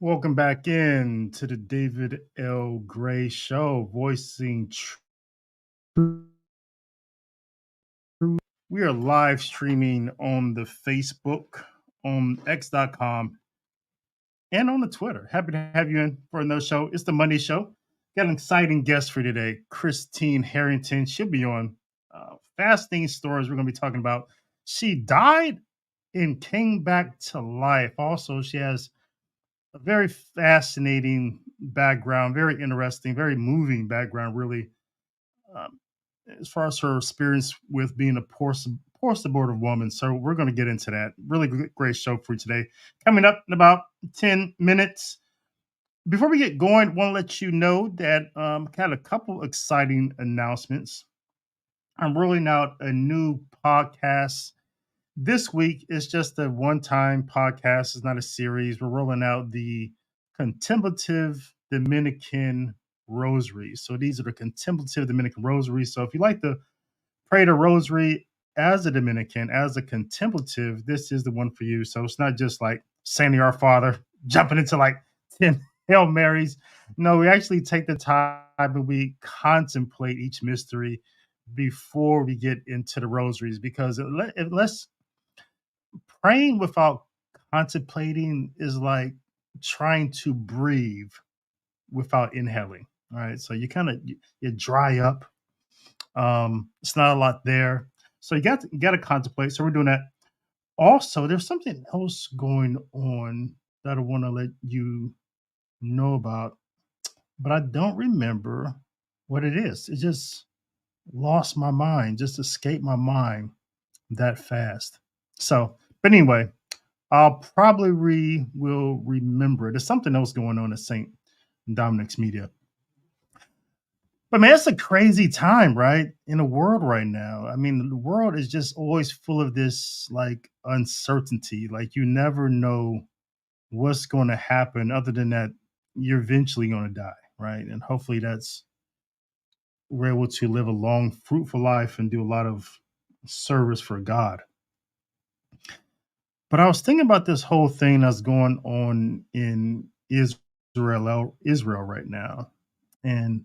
Welcome back in to the David L. Gray Show, voicing truth. We are live streaming on the Facebook, on X.com, and on the Twitter. Happy to have you in for another show. It's the Monday Show. Got an exciting guest for today, Christine Harrington. She'll be on fascinating stories we're going to be talking about. She died and came back to life. Also, she has a very fascinating background, very interesting, very moving background, really, um, as far as her experience with being a post-abortive woman. So we're going to get into that. Really great show for you today. Coming up in about 10 minutes. Before we get going, I want to let you know that I had a couple exciting announcements. I'm rolling out a new podcast this week. Is just a one-time podcast. It's not a series. We're rolling out the contemplative Dominican rosary. So these are the contemplative Dominican rosaries. So if you like to pray the rosary as a Dominican, as a contemplative, this is the one for you. So it's not just like saying the Our Father, jumping into like 10 Hail Marys. No, we actually take the time and we contemplate each mystery before we get into the rosaries, because unless praying without contemplating is like trying to breathe without inhaling. All right. So you dry up. It's not a lot there. So you got to contemplate. So we're doing that. Also, there's something else going on that I want to let you know about, but I don't remember what it is. It just lost my mind, just escaped my mind that fast. So, but anyway, I'll probably will remember it. There's something else going on at St. Dominic's Media. But man, it's a crazy time, right? In the world right now. I mean, the world is just always full of this like uncertainty. Like you never know what's going to happen other than that you're eventually going to die, right? And hopefully that's we're able to live a long, fruitful life and do a lot of service for God. But I was thinking about this whole thing that's going on in Israel right now, and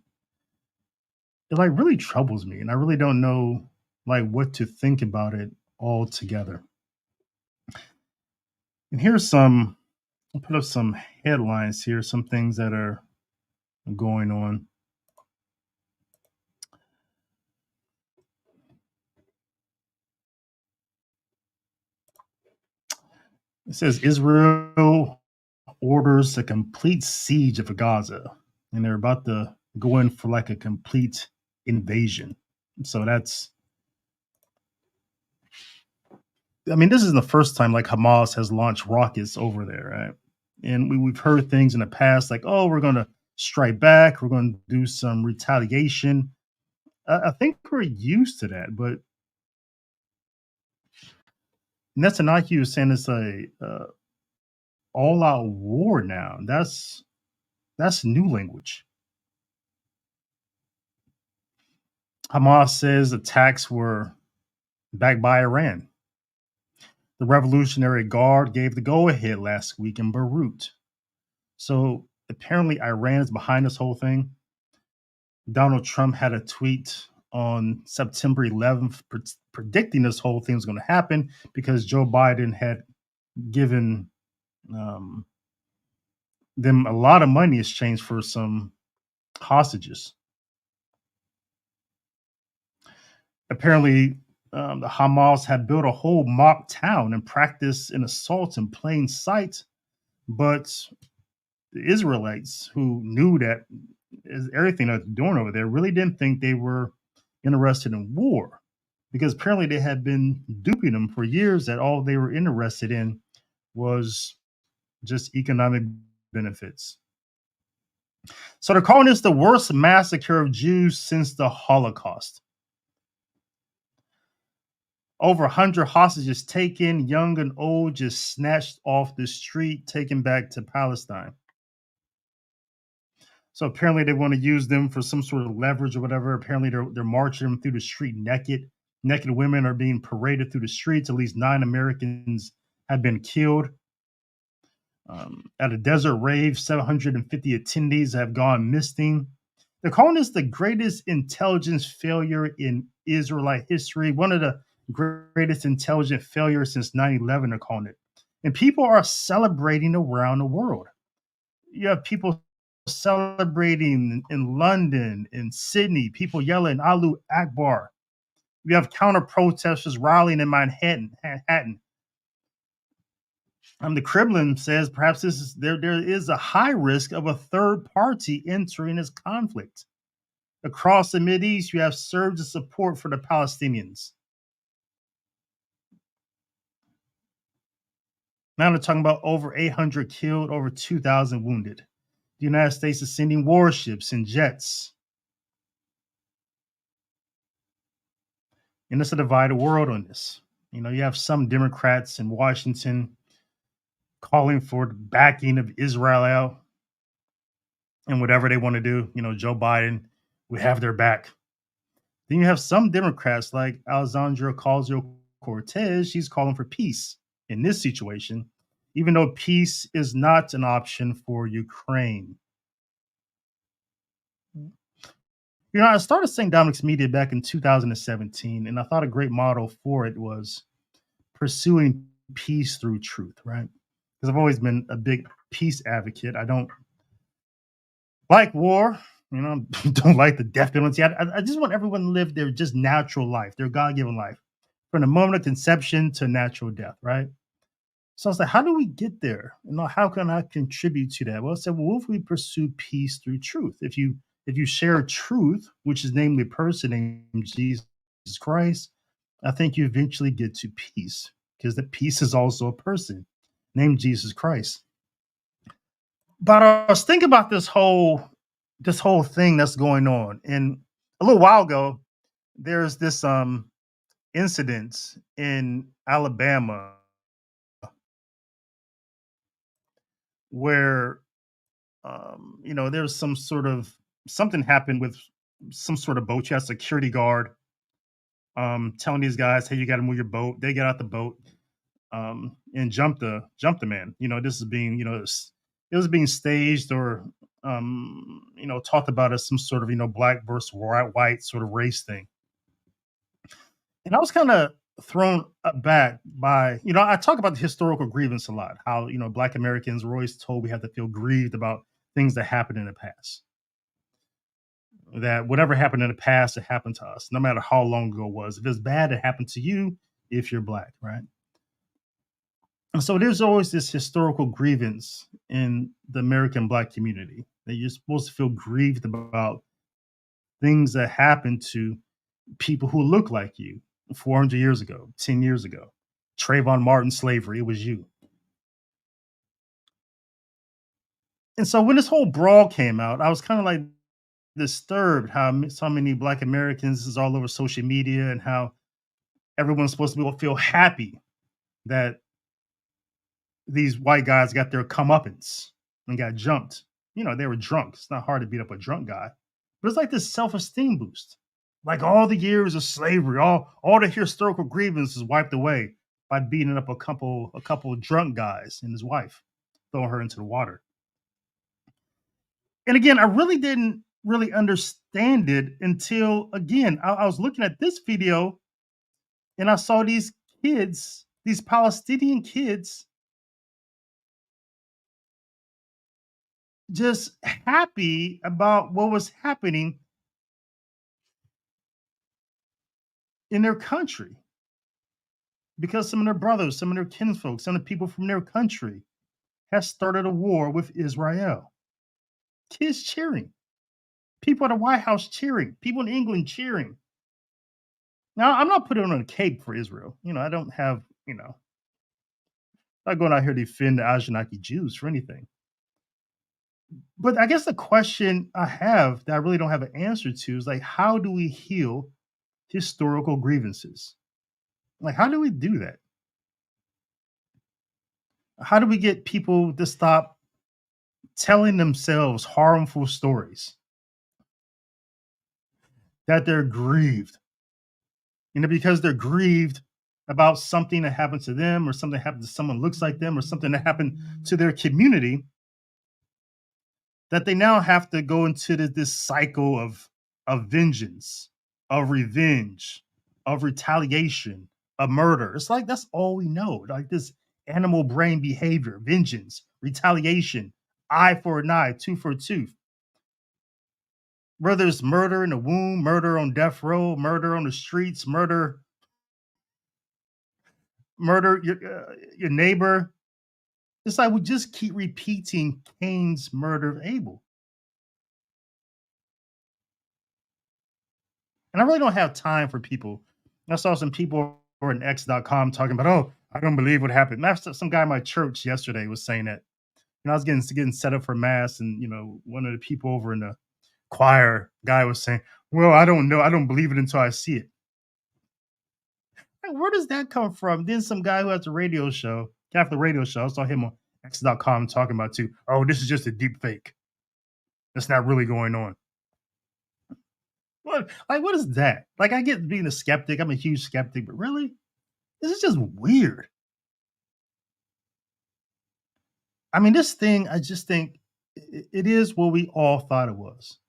it like really troubles me, and I really don't know like what to think about it altogether. And here's some I'll put up some headlines here, some things that are going on. It says Israel orders a complete siege of Gaza, and they're about to go in for like a complete invasion. So that's I mean, this is the first time like Hamas has launched rockets over there, right? And we've heard things in the past like, oh, we're going to strike back, we're going to do some retaliation. I think we're used to that, but Netanyahu is saying it's a all-out war now. That's new language. Hamas says attacks were backed by Iran. The Revolutionary Guard gave the go-ahead last week in Beirut. So apparently Iran is behind this whole thing. Donald Trump had a tweet on September 11th predicting this whole thing was going to happen because Joe Biden had given um, them a lot of money in exchange for some hostages. Apparently, the Hamas had built a whole mock town and practiced an assault in plain sight, but the Israelites, who knew that everything that they're doing over there, really didn't think they were interested in war, because apparently they had been duping them for years that all they were interested in was just economic benefits. So they're calling this the worst massacre of Jews since the Holocaust. Over 100 hostages taken, young and old, just snatched off the street, taken back to Palestine. So apparently they want to use them for some sort of leverage or whatever. Apparently they're marching them through the street naked. Naked women are being paraded through the streets. At least 9 Americans have been killed. At a desert rave, 750 attendees have gone missing. They're calling this the greatest intelligence failure in Israelite history, one of the greatest intelligent failures since 9/11. They're calling it. And people are celebrating around the world. You have people celebrating in London, in Sydney, people yelling Alu Akbar. You have counter protesters rallying in Manhattan. The Kremlin says perhaps there is a high risk of a third party entering this conflict. Across the Mideast, you have surge of support for the Palestinians. Now they're talking about over 800 killed, over 2,000 wounded. The United States is sending warships and jets. And it's a divided world on this. You have some Democrats in Washington calling for the backing of Israel and whatever they want to do. Joe Biden, we have their back. Then you have some Democrats like Alexandria Ocasio Cortez. She's calling for peace in this situation, even though peace is not an option for Ukraine. I started St. Dominic's Media back in 2017, and I thought a great model for it was pursuing peace through truth, right? Because I've always been a big peace advocate. I don't like war, don't like the death penalty. I just want everyone to live their just natural life, their God given life, from the moment of conception to natural death, right? So I was like, how do we get there? How can I contribute to that? Well, I said, well, if we pursue peace through truth, if you share truth, which is namely a person named Jesus Christ, I think you eventually get to peace, because the peace is also a person named Jesus Christ. But I was thinking about this whole thing that's going on, and a little while ago, there's this incident in Alabama where there's something happened with some sort of boat. You have a security guard telling these guys, "Hey, you got to move your boat." They get out the boat and jump the man. This is being it was being staged or talked about as some sort of black versus white sort of race thing. And I was kind of thrown back by I talk about the historical grievance a lot. How Black Americans were always told we have to feel grieved about things that happened in the past. That whatever happened in the past, it happened to us, no matter how long ago it was. If it's bad, it happened to you if you're Black, right? And so there's always this historical grievance in the American Black community that you're supposed to feel grieved about things that happened to people who look like you 400 years ago, 10 years ago. Trayvon Martin slavery, it was you. And so when this whole brawl came out, I was kind of like disturbed how so many Black Americans is all over social media, and how everyone's supposed to be able to feel happy that these white guys got their comeuppance and got jumped. They were drunk. It's not hard to beat up a drunk guy, but it's like this self-esteem boost. Like all the years of slavery, all the historical grievances wiped away by beating up a couple of drunk guys and his wife, throwing her into the water. And again, I really didn't really understand it until again I was looking at this video and I saw these kids, these Palestinian kids, just happy about what was happening in their country, because some of their brothers, some of their kinsfolk, some of the people from their country has started a war with Israel. Kids cheering, people at the White House cheering, people in England cheering. Now, I'm not putting on a cape for Israel. I don't have, not going out here to defend the Ashkenazi Jews for anything. But I guess the question I have that I really don't have an answer to is like, how do we heal historical grievances? Like, how do we do that? How do we get people to stop telling themselves harmful stories that they're grieved? Because they're grieved, about something that happened to them, or something that happened to someone looks like them, or something that happened to their community, that they now have to go into this cycle of vengeance, of revenge, of retaliation, of murder. It's like that's all we know. Like this animal brain behavior, vengeance, retaliation, eye for an eye, tooth for a tooth. Whether it's murder in the womb, murder on death row, murder on the streets, murder your neighbor. It's like we just keep repeating Cain's murder of Abel. And I really don't have time for people. I saw some people over on X.com talking about, oh, I don't believe what happened. Some guy in my church yesterday was saying that. And I was getting set up for mass, and one of the people over in the choir guy was saying, well, I don't know. I don't believe it until I see it. Like, where does that come from? Then some guy who has a radio show, Catholic radio show, I saw him on X.com talking about too, oh, this is just a deep fake. That's not really going on. What is that? Like, I get being a skeptic. I'm a huge skeptic, but really? This is just weird. I mean, this thing, I just think it is what we all thought it was.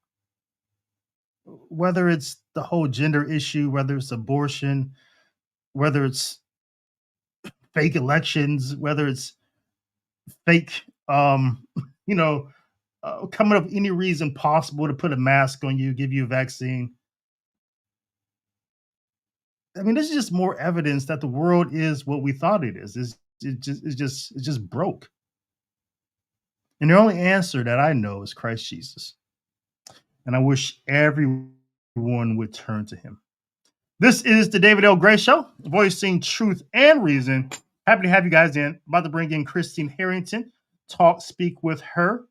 Whether it's the whole gender issue, whether it's abortion, whether it's fake elections, whether it's fake, coming up with any reason possible to put a mask on you, give you a vaccine. I mean, this is just more evidence that the world is what we thought it is. It's just broke. And the only answer that I know is Christ Jesus. And I wish everyone would turn to him. This is the David L. Gray Show, voicing truth and reason. Happy to have you guys in. About to bring in Christine Harrington, speak with her.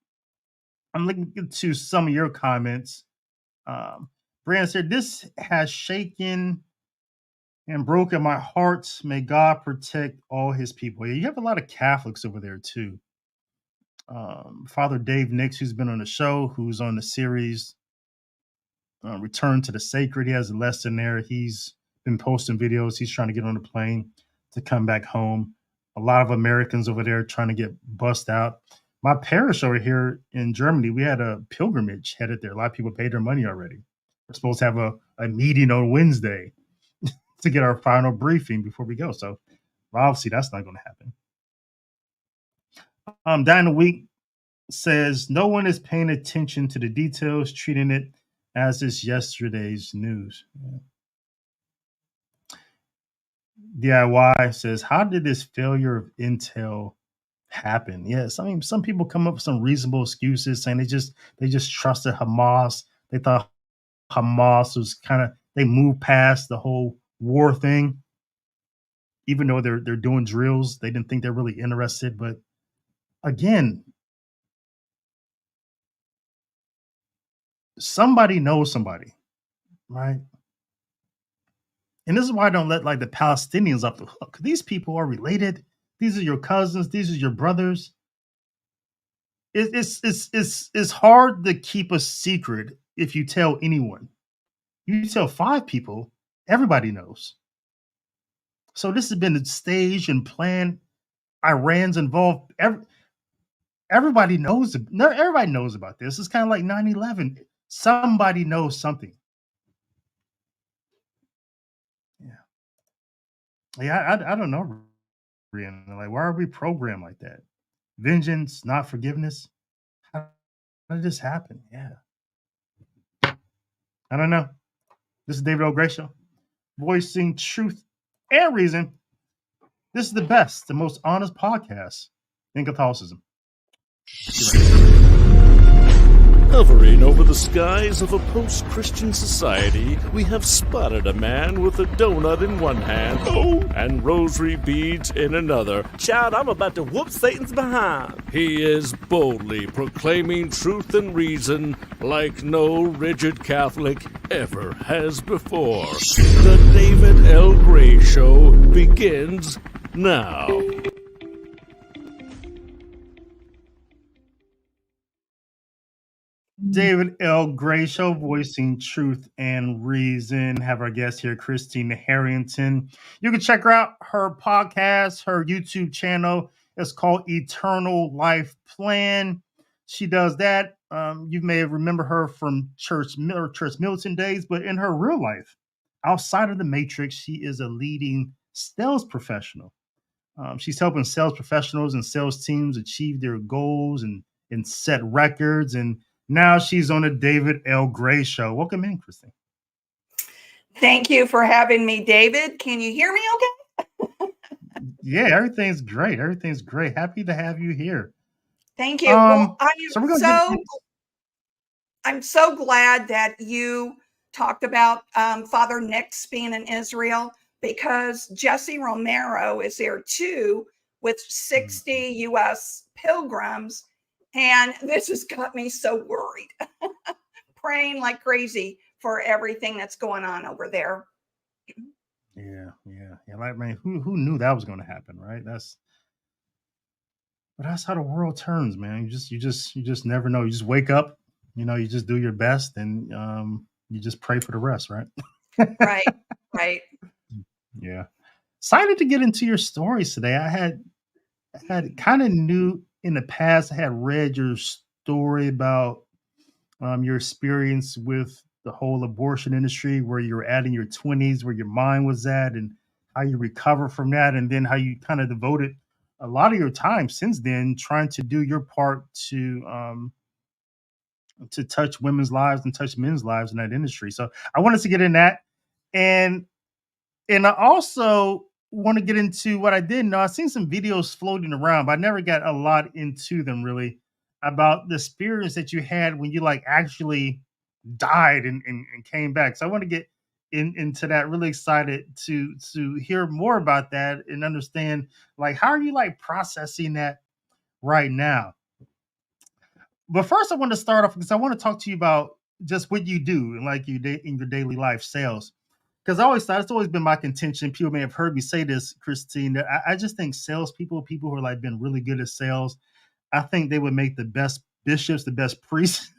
I'm looking to some of your comments. Brian said, this has shaken and broken my heart. May God protect all his people. Yeah, you have a lot of Catholics over there too. Father Dave Nix, who's been on the show, who's on the series Return to the Sacred. He has a lesson there. He's been posting videos. He's trying to get on the plane to come back home. A lot of Americans over there trying to get bussed out. My parish over here in Germany, we had a pilgrimage headed there. A lot of people paid their money already. We're supposed to have a meeting on Wednesday to get our final briefing before we go. So obviously that's not going to happen. Diana Week says, no one is paying attention to the details, treating it as is yesterday's news. Yeah. DIY says, how did this failure of intel happen? Yes, I mean, some people come up with some reasonable excuses, saying they just trusted Hamas. They thought Hamas was they moved past the whole war thing, even though they're doing drills. They didn't think they're really interested. But again, somebody knows somebody, right? And this is why I don't let the Palestinians off the hook. These people are related. These are your cousins. These are your brothers. It's hard to keep a secret if you tell anyone. You tell 5 people, everybody knows. So this has been staged and planned. Iran's involved. Everybody knows. Everybody knows about this. It's kind of like 9/11. Somebody knows something. Yeah, I don't know. Like, why are we programmed like that? Vengeance, not forgiveness. How did this happen? Yeah, I don't know. This is David O. Gray Show, voicing truth and reason. This is the best, the most honest podcast in Catholicism. Hovering over the skies of a post-Christian society, we have spotted a man with a donut in one hand and rosary beads in another. Child, I'm about to whoop Satan's behind. He is boldly proclaiming truth and reason like no rigid Catholic ever has before. The David L. Gray Show begins now. David L. Gray Show, voicing truth and reason. Have our guest here, Christine Harrington. You can check her out, her podcast, her YouTube channel. It's called Eternal Life Plan. She does that. You may remember her from church militant days, but in her real life, outside of the matrix, she is a leading sales professional. She's helping sales professionals and sales teams achieve their goals and set records. And now she's on the David L. Gray Show. Welcome in, Christine. Thank you for having me, David. Can you hear me okay? Yeah, everything's great. Everything's great. Happy to have you here. Thank you. Well, So we're gonna I'm so glad that you talked about Father Nick's being in Israel, because Jesse Romero is there too with 60 U.S. pilgrims. And this has got me so worried, praying like crazy for everything that's going on over there. Yeah. Like, man, who knew that was going to happen, right? But that's how the world turns, man. You just never know. You just wake up, you just do your best, and you just pray for the rest, right? Right. Yeah. Excited to get into your stories today. I had kind of knew in the past. I had read your story about your experience with the whole abortion industry, where you were at in your 20s, where your mind was at, and how you recovered from that, and then how you kind of devoted a lot of your time since then trying to do your part to touch women's lives and touch men's lives in that industry. So I wanted to get in that, and I also want to get into what I didn't know. I've seen some videos floating around, but I never got a lot into them really, about the experience that you had when you like actually died and came back. So I want to get into that. Really excited to hear more about that and understand, like, how are you like processing that right now? But first, I want to start off because I want to talk to you about just what you do and like in your daily life, sales. Because I always thought it's always been my contention. People may have heard me say this, Christine, that I just think salespeople, people who are like been really good at sales, I think they would make the best bishops, the best priests,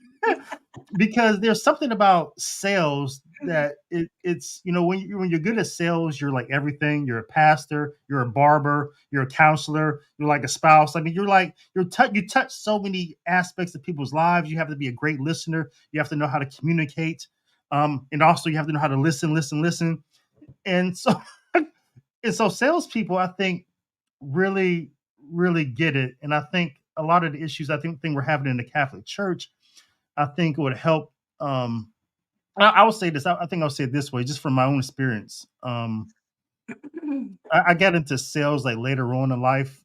because there's something about sales that it's when you're good at sales, you're like everything. You're a pastor, you're a barber, you're a counselor, you're like a spouse. I mean, you touch so many aspects of people's lives. You have to be a great listener. You have to know how to communicate, and also you have to know how to listen. And so and so salespeople, I think, really, really get it. And I think a lot of the issues I think we're having in the Catholic Church, I think it would help. I will say this. I think I'll say it this way, just from my own experience. I got into sales like later on in life.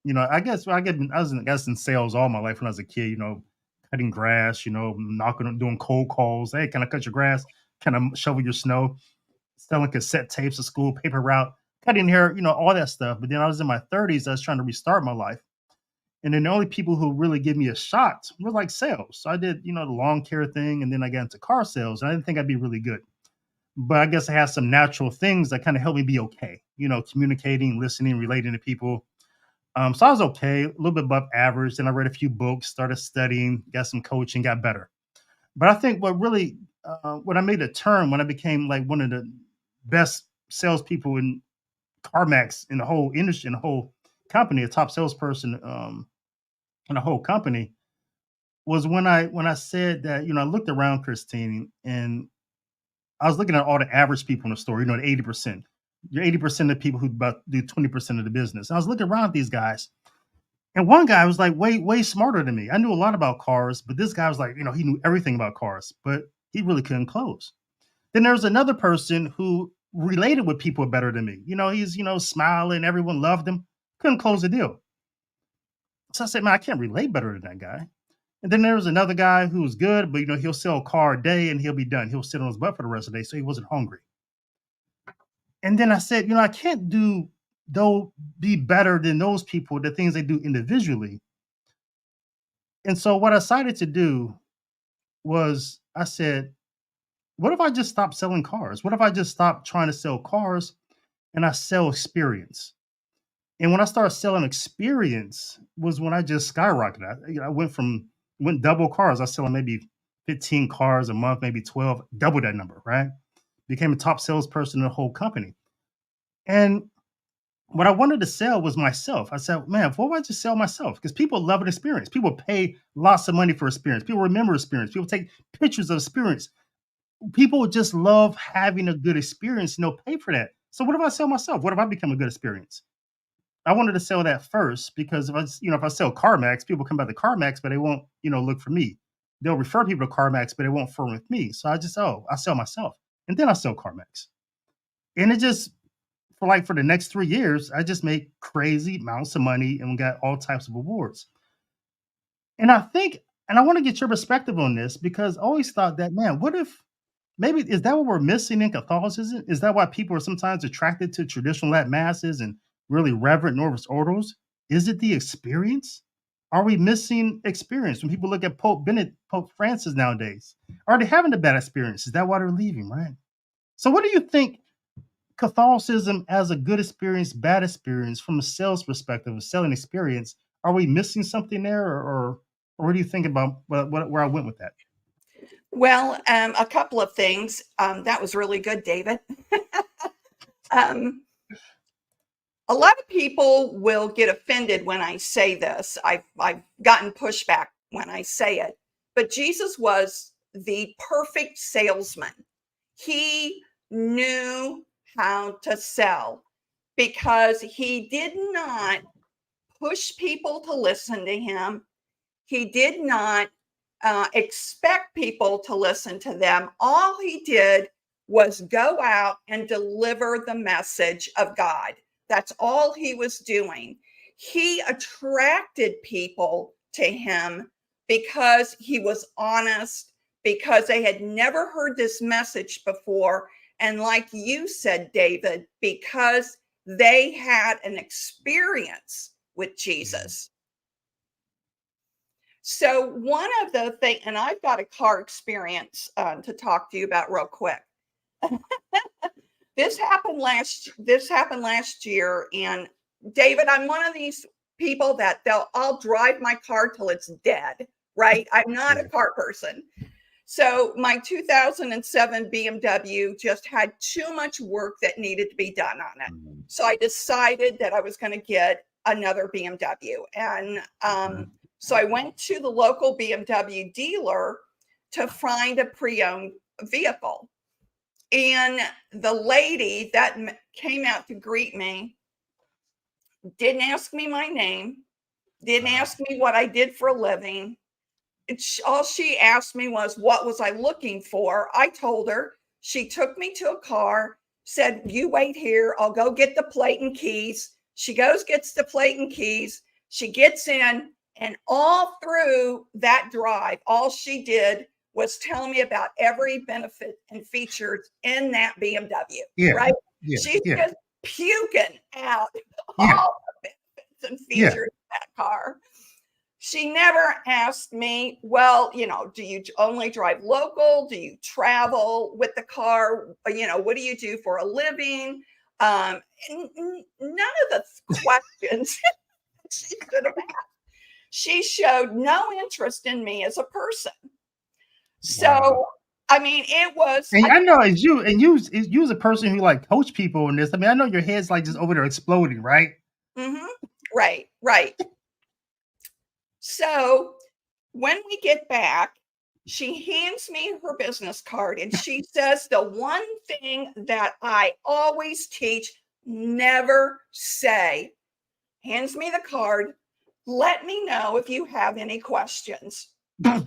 I was in sales all my life when I was a kid. Cutting grass. Doing cold calls. Hey, can I cut your grass? Can I shovel your snow? Selling cassette tapes of school, paper route, cutting hair. All that stuff. But then I was in my 30s. I was trying to restart my life. And then the only people who really give me a shot were like sales. So I did, the lawn care thing, and then I got into car sales. And I didn't think I'd be really good. But I guess I had some natural things that kind of helped me be okay, communicating, listening, relating to people. So I was okay, a little bit above average. Then I read a few books, started studying, got some coaching, got better. But I think when I made a turn, when I became like one of the best salespeople in CarMax in the whole industry, in the whole company, a top salesperson in the whole company, was when I said that, I looked around, Christine, and I was looking at all the average people in the store, the 80%. You're 80% of people who about do 20% of the business. And I was looking around at these guys, and one guy was like way smarter than me. I knew a lot about cars, but this guy was like, he knew everything about cars, but he really couldn't close. Then there was another person who related with people better than me. He's, smiling, everyone loved him, couldn't close the deal. So I said, man, I can't relate better than that guy. And then there was another guy who was good, but he'll sell a car a day and he'll be done. He'll sit on his butt for the rest of the day, so he wasn't hungry. And then I said, I can't be better than those people, the things they do individually. And so what I decided to do was I said, what if I just stop selling cars? What if I just stop trying to sell cars and I sell experience? And when I started selling experience was when I just skyrocketed. I went double cars. I was selling maybe 15 cars a month, maybe 12, double that number, right? Became a top salesperson in the whole company. And what I wanted to sell was myself. I said, man, why would I just sell myself? Because people love an experience. People pay lots of money for experience. People remember experience. People take pictures of experience. People just love having a good experience and they'll pay for that. So what if I sell myself? What if I become a good experience? I wanted to sell that first because if I sell CarMax, people come by the CarMax, but they won't, look for me. They'll refer people to CarMax, but they won't firm with me. So I sell myself. And then I sell CarMax. And it just for the next 3 years, I just made crazy amounts of money and we got all types of awards. And I want to get your perspective on this because I always thought that, man, what if maybe is that what we're missing in Catholicism? Is that why people are sometimes attracted to traditional Latin masses and really reverent Novus Ordos? Is it the experience? Are we missing experience when people look at Pope Francis nowadays? Are they having a bad experience? Is that why they're leaving, right? So what do you think Catholicism as a good experience, bad experience from a sales perspective, a selling experience? Are we missing something there, or what do you think about where I went with that? Well, a couple of things. That was really good, David. A lot of people will get offended when I say this. I've gotten pushback when I say it, but Jesus was the perfect salesman. He knew how to sell because he did not push people to listen to him. He did not expect people to listen to them. All he did was go out and deliver the message of God. That's all he was doing. He attracted people to him because he was honest, because they had never heard this message before. And like you said, David, because they had an experience with Jesus. So one of the things, and I've got a car experience to talk to you about real quick. This happened last year, and David, I'm one of these people that I'll drive my car till it's dead, right? I'm not a car person. So my 2007 BMW just had too much work that needed to be done on it. So I decided that I was going to get another BMW. And so I went to the local BMW dealer to find a pre-owned vehicle. And the lady that came out to greet me didn't ask me my name, didn't ask me what I did for a living. All she asked me was, what was I looking for? I told her. She took me to a car, said, you wait here. I'll go get the plate and keys. She goes, gets the plate and keys. She gets in, and all through that drive, all she did was tell me about every benefit and features in that BMW, right? She's just puking out all the benefits and features of that car. She never asked me, well, do you only drive local? Do you travel with the car? What do you do for a living? None of the questions she could have asked. She showed no interest in me as a person. So, wow. I mean, it was. And I know as you as a person who coach people in this. I mean, I know your head's just over there exploding, right? Mm-hmm. Right. So when we get back, she hands me her business card and she says the one thing that I always teach, never say, hands me the card. Let me know if you have any questions. All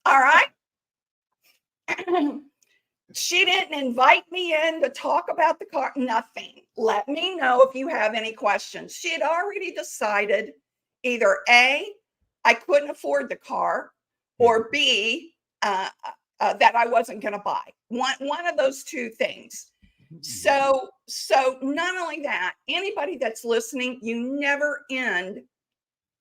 right. She didn't invite me in to talk about the car, nothing. Let me know if you have any questions. She had already decided either A, I couldn't afford the car, or B, that I wasn't going to buy. One of those two things. So not only that, anybody that's listening, you never end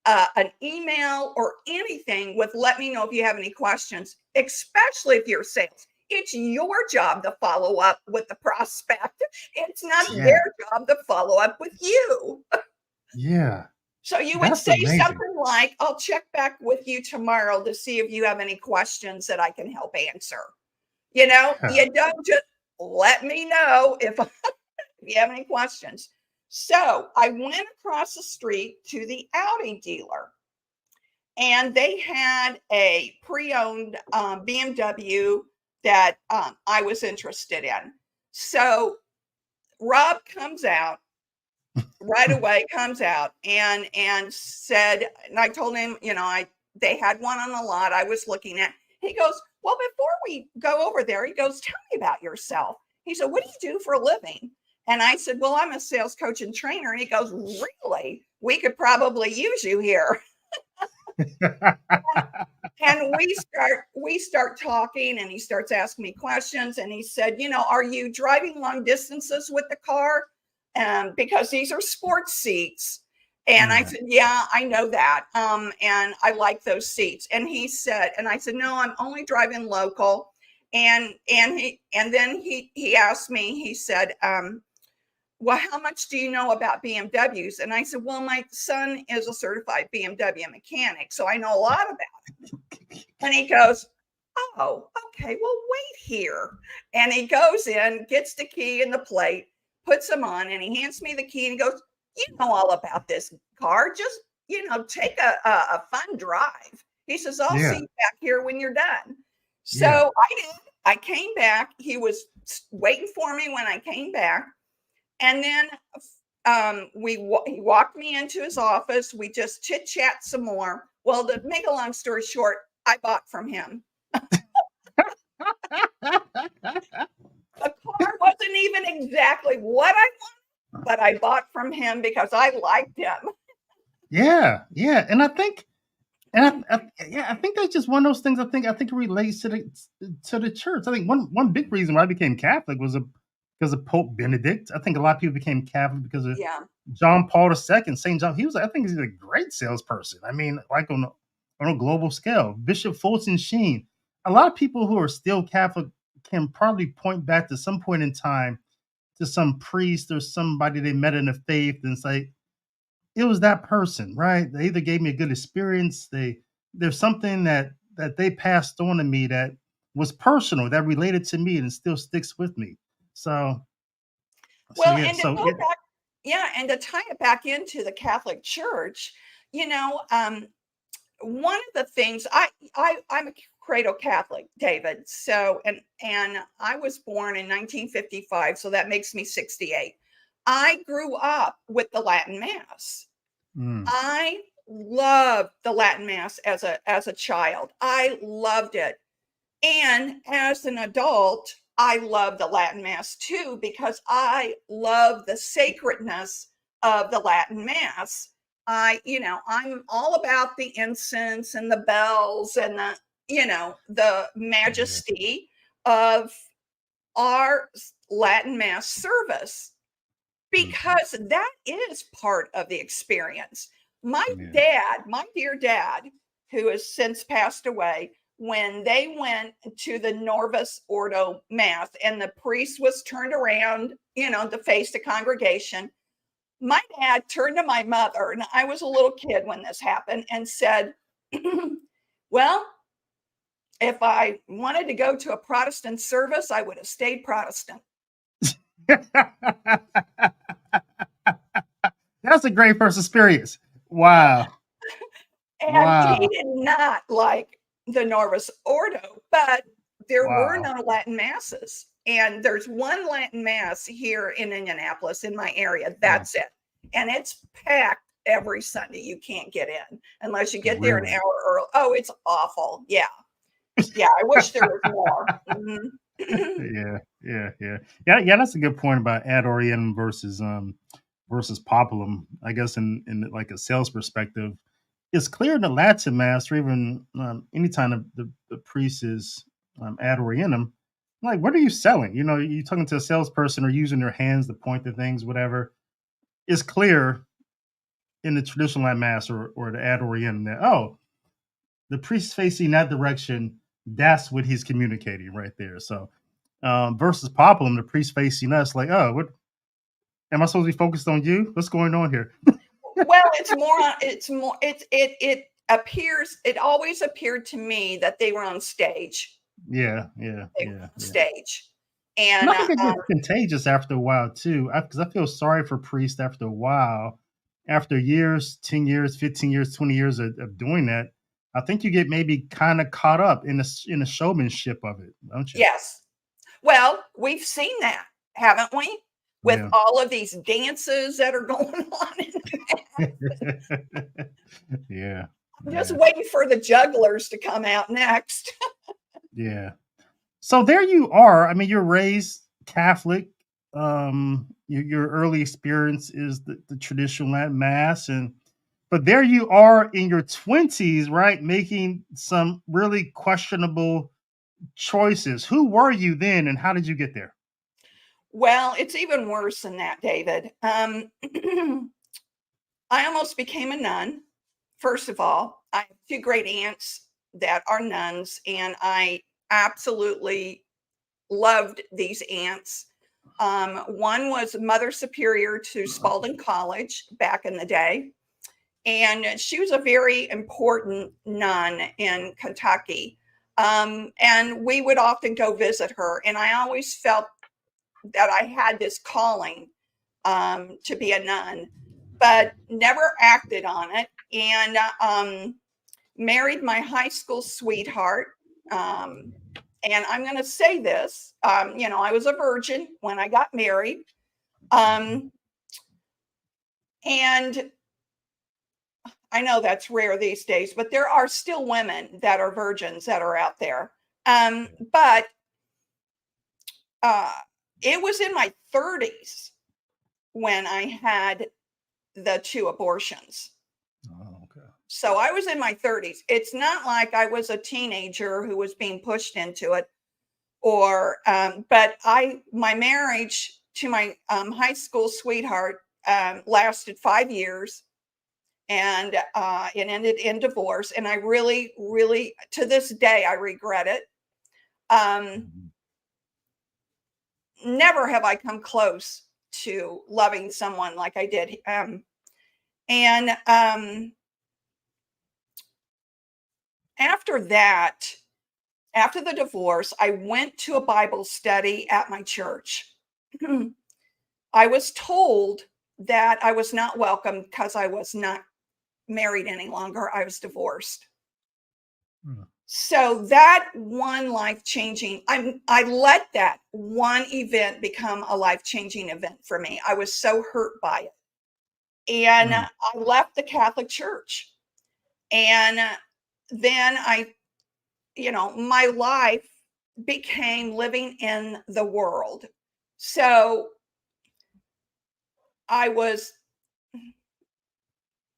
an email or anything with let me know if you have any questions, especially if you're sales. It's your job to follow up with the prospect. It's not their job to follow up with you. Yeah. So you would That's say amazing. something like, I'll check back with you tomorrow to see if you have any questions that I can help answer. You Yeah. don't just let me know if you have any questions. So I went across the street to the Audi dealer, and they had a pre-owned BMW that I was interested in. So Rob comes out right away, comes out and said, and I told him, they had one on the lot I was looking at. He goes, well, before we go over there, he goes, tell me about yourself. He said, what do you do for a living? And I said, well, I'm a sales coach and trainer. And he goes, really? We could probably use you here. And we start talking, and he starts asking me questions, and he said, are you driving long distances with the car? Because these are sports seats. And I Yeah. said, yeah, I know that. And I like those seats. And he said, and I said, no, I'm only driving local. And then he asked me, he said, well, how much do you know about BMWs? And I said, well, my son is a certified BMW mechanic, so I know a lot about it. And he goes, oh, okay, well, wait here. And he goes in, gets the key and the plate, puts them on, and he hands me the key and he goes, you know all about this car. Just, take a fun drive. He says, I'll see Yeah. you back here when you're done. So Yeah. I did. I came back. He was waiting for me when I came back. And then he walked me into his office. We just chit chat some more. Well, to make a long story short, I bought from him. The car wasn't even exactly what I wanted, but I bought from him because I liked him. Yeah. Yeah. And I think, I think that's just one of those things. I think it relates to the church. I think one big reason why I became Catholic was because of Pope Benedict. I think a lot of people became Catholic because of Yeah. John Paul II, Saint John. I think he's a great salesperson. I mean, like on a global scale. Bishop Fulton Sheen. A lot of people who are still Catholic can probably point back to some point in time to some priest or somebody they met in the faith and say, it was that person, right? They either gave me a good experience. There's something that they passed on to me that was personal, that related to me, and still sticks with me. So so Well, yeah, and to so go yeah, back, yeah, and to tie it back into the Catholic Church, you know, um, one of the things I'm a cradle Catholic, David. So and I was born in 1955, so that makes me 68. I grew up with the Latin Mass. mm, I loved the Latin Mass as a child. I loved it. And as an adult, I love the Latin Mass too, because I love the sacredness of the Latin Mass. I'm all about the incense and the bells and the yeah, majesty of our Latin Mass service, mhm, because that is part of the experience. yeah, My dear dad, who has since passed away, when they went to the Norvis Ordo Mass and the priest was turned around, to face the congregation, my dad turned to my mother, and I was a little kid when this happened, and said, well, if I wanted to go to a Protestant service, I would have stayed Protestant. that's a great first experience. Wow, And he wow, did not like the Norvis Ordo, but there were wow. no Latin masses. And there's one Latin mass here in Indianapolis, in my area. Mm, That's it. And it's packed every Sunday. You can't get in unless you get there an really? hour early. Oh, it's awful. Yeah. Yeah. I wish there was more. Mhm. Yeah, yeah, yeah, yeah, yeah. That's a good point about ad orientem versus populum. I guess in like a sales perspective, it's clear in the Latin mass, or even anytime the priest is ad orientem. Like, what are you selling? You're talking to a salesperson or using their hands to point to things, whatever. It's clear in the traditional Latin mass or the ad orientem that, the priest facing that direction. That's what he's communicating right there. So versus Populum, the priest facing us, like, oh, what am I supposed to be focused on you? What's going on here? Well, it always appeared to me that they were on stage. Yeah, yeah, They were yeah, on yeah. stage. And And I think it gets contagious after a while too. Because I feel sorry for priests after a while. After years, 10 years, 15 years, 20 years of doing that, I think you get maybe kind of caught up in the showmanship of it, don't you? yes. Well, we've seen that, haven't we? With Yeah. all of these dances that are going on. Yeah. I'm just Yeah. waiting for the jugglers to come out next. Yeah. So there you are. I mean, you're raised Catholic. Your early experience is the traditional Latin Mass, and but there you are in your 20s, right, making some really questionable choices. Who were you then, and how did you get there? Well, it's even worse than that, David. I almost became a nun. First of all, I have two great aunts that are nuns, and I absolutely loved these aunts. One was Mother Superior to Spalding College back in the day, and she was a very important nun in Kentucky. And we would often go visit her, and I always felt that I had this calling to be a nun, but never acted on it. And married my high school sweetheart. And I'm going to say this, I was a virgin when I got married. Um, and I know that's rare these days, but there are still women that are virgins that are out there. But uh, it was in my 30s when I had the two abortions. Oh, okay. So I was in my 30s. It's not like I was a teenager who was being pushed into it, but my marriage to my high school sweetheart lasted 5 years, and it ended in divorce. And I really, really, to this day, I regret it. Mhm. Never have I come close to loving someone like I did. And after that, after the divorce, I went to a Bible study at my church. I was told that I was not welcome because I was not married any longer. I was divorced. Mm. So that one life changing, I let that one event become a life changing event for me. I was so hurt by it. And Mm. I left the Catholic Church. And then my life became living in the world. So I was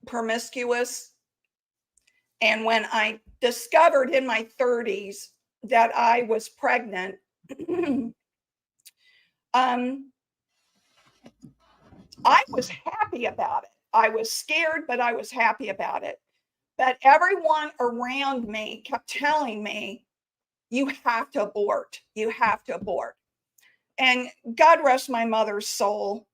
promiscuous. And when I discovered in my 30s that I was pregnant, um, I was happy about it. I was scared, but I was happy about it. But everyone around me kept telling me, you have to abort. You have to abort. And God rest my mother's soul.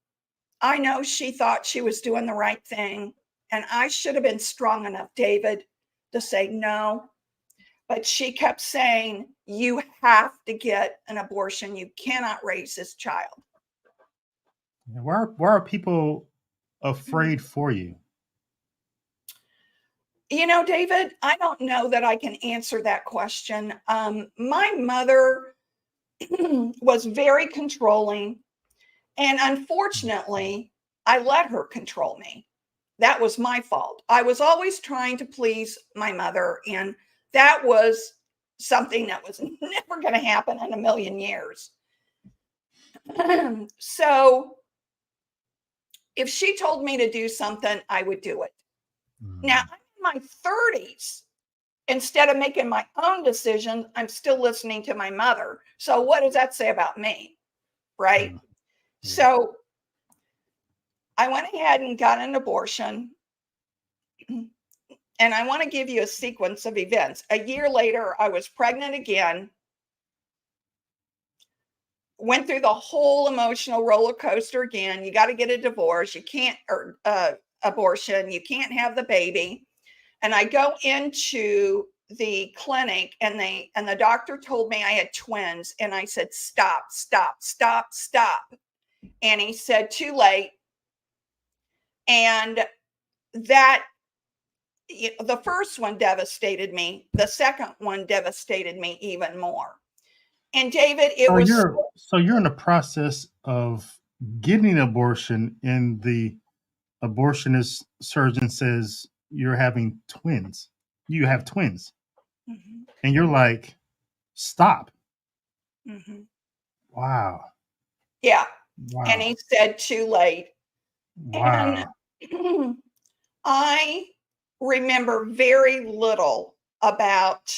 I know she thought she was doing the right thing. And I should have been strong enough, David, to say no. But she kept saying, you have to get an abortion. You cannot raise this child. Why are people afraid for you? David, I don't know that I can answer that question. My mother was very controlling. And unfortunately, I let her control me. That was my fault. I was always trying to please my mother. And that was something that was never going to happen in a million years. So if she told me to do something, I would do it. Now, Mm. I'm in my 30s. Instead of making my own decisions, I'm still listening to my mother. So what does that say about me? Right? Mm. Yeah. So I went ahead and got an abortion. And I want to give you a sequence of events. A year later, I was pregnant again, went through the whole emotional roller coaster again. You got to get a divorce. You can't, or abortion. You can't have the baby. And I go into the clinic, and the doctor told me I had twins, and I said, stop, stop, stop, stop. And he said, too late. And that, the first one devastated me. The second one devastated me even more. And David, it So was you're in the process of getting an abortion, and the abortionist surgeon says you're having twins. You have twins, Mhm, and you're like, stop. mhm. Wow. Yeah. And Wow. he said, too late. And Wow. I remember very little about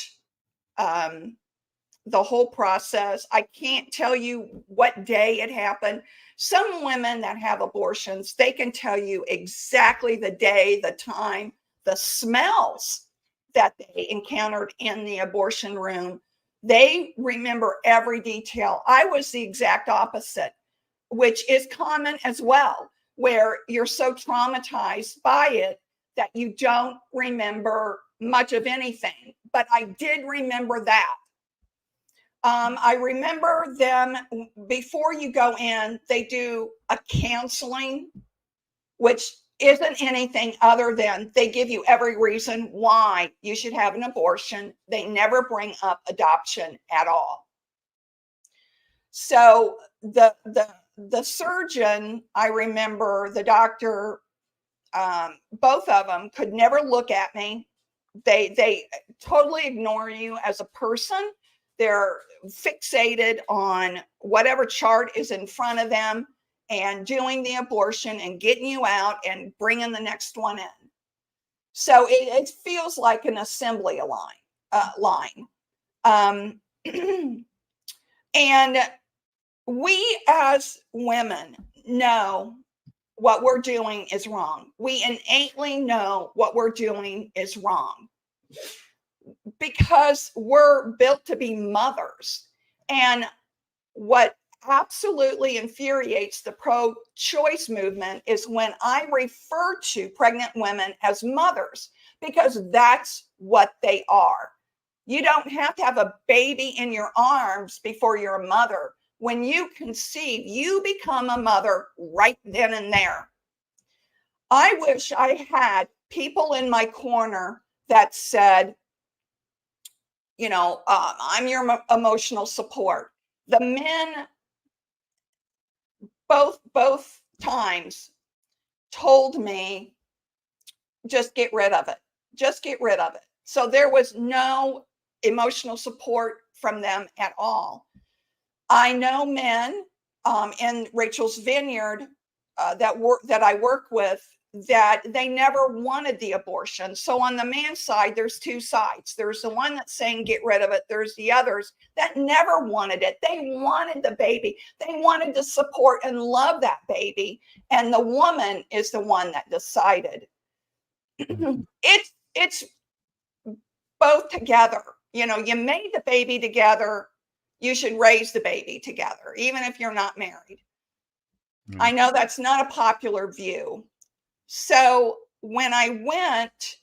um, the whole process. I can't tell you what day it happened. Some women that have abortions, they can tell you exactly the day, the time, the smells that they encountered in the abortion room. They remember every detail. I was the exact opposite, which is common as well, where you're so traumatized by it that you don't remember much of anything. But I did remember that. I remember them before you go in, they do a counseling, which isn't anything other than they give you every reason why you should have an abortion. They never bring up adoption at all. So the surgeon, I remember the doctor, both of them could never look at me. They totally ignore you as a person. They're fixated on whatever chart is in front of them and doing the abortion and getting you out and bringing the next one in. So it feels like an assembly line. Um, and we as women know what we're doing is wrong. We innately know what we're doing is wrong because we're built to be mothers. And what absolutely infuriates the pro choice movement is when I refer to pregnant women as mothers, because that's what they are. You don't have to have a baby in your arms before you're a mother. When you conceive, you become a mother right then and there. I wish I had people in my corner that said, I'm your emotional support. The men, both times, told me, just get rid of it. Just get rid of it. So there was no emotional support from them at all. I know men in Rachel's Vineyard that I work with, that they never wanted the abortion. So on the man side, there's two sides. There's the one that's saying get rid of it. There's the others that never wanted it. They wanted the baby. They wanted to support and love that baby. And the woman is the one that decided. It's both together. You made the baby together. You should raise the baby together, even if you're not married. I know that's not a popular view. So when I went,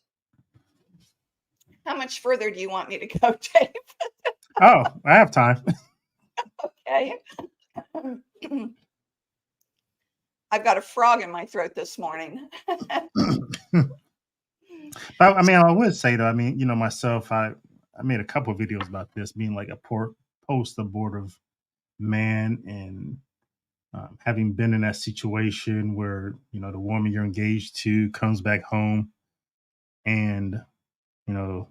how much further do you want me to go, Dave? Oh, I have time. Okay. I've got a frog in my throat this morning. But I mean, I would say though, I mean, myself, I made a couple of videos about this being like a poor post-abortive man, and having been in that situation where the woman you're engaged to comes back home and you know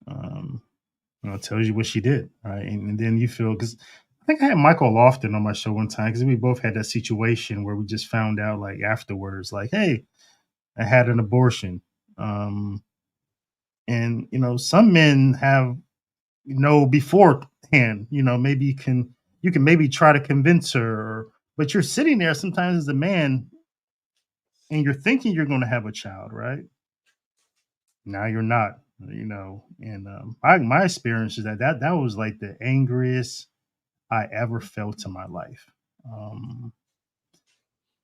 um, tells you what she did, right? And then you feel, because I think I had Michael Lofton on my show one time, because we both had that situation where we just found out like afterwards, like, hey, I had an abortion. And some men have beforehand, maybe you can maybe try to convince her, but you're sitting there sometimes as a man and you're thinking you're going to have a child, right? Now you're not, and my experience is that was like the angriest I ever felt in my life.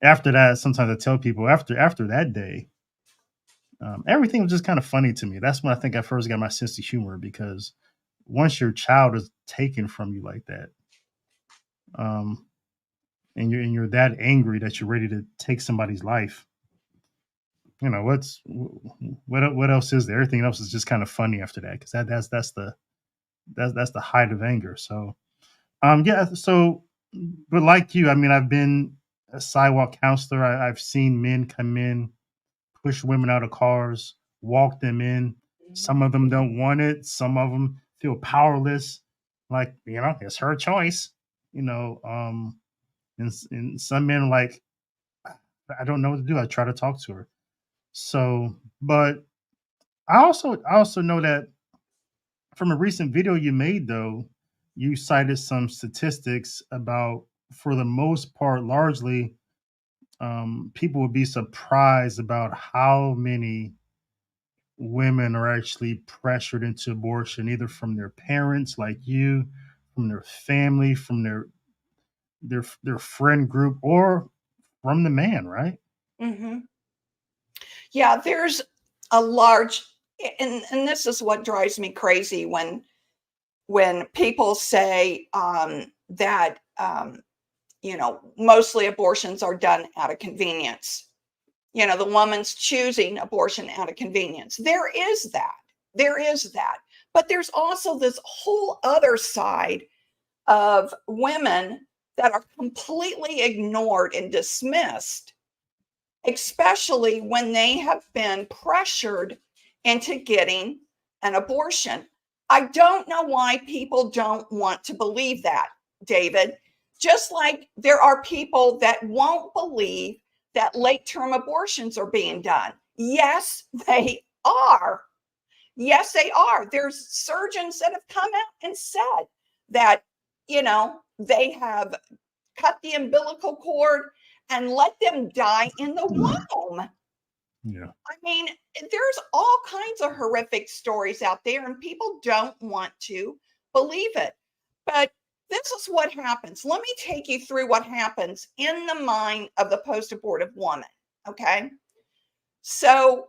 after that, sometimes I tell people after that day, everything was just kind of funny to me. That's when I think I first got my sense of humor because once your child is taken from you like that, um, and you're that angry that you're ready to take somebody's life, what else is there? Everything else is just kind of funny after that because that's the height of anger. So yeah, so but like you, I mean, I've been a sidewalk counselor. I've seen men come in, push women out of cars, walk them in. Some of them don't want it. Some of them feel powerless. Like, it's her choice. You know, and some men are like, I don't know what to do. I try to talk to her. So, but I also know that from a recent video you made, though, you cited some statistics about, for the most part, largely, people would be surprised about how many women are actually pressured into abortion, either from their parents, like you, from their family, from their friend group, or from the man, right? Hmm. Yeah, there's a large, and this is what drives me crazy when people say that mostly abortions are done out of convenience. The woman's choosing abortion out of convenience. There is that, but there's also this whole other side of women that are completely ignored and dismissed, especially when they have been pressured into getting an abortion. I don't know why people don't want to believe that, David. Just like there are people that won't believe that late term abortions are being done. Yes, they are. Yes, they are. There's surgeons that have come out and said that, they have cut the umbilical cord and let them die in the womb. Yeah. I mean, there's all kinds of horrific stories out there, and people don't want to believe it. But this is what happens. Let me take you through what happens in the mind of the post abortive woman. Okay. So,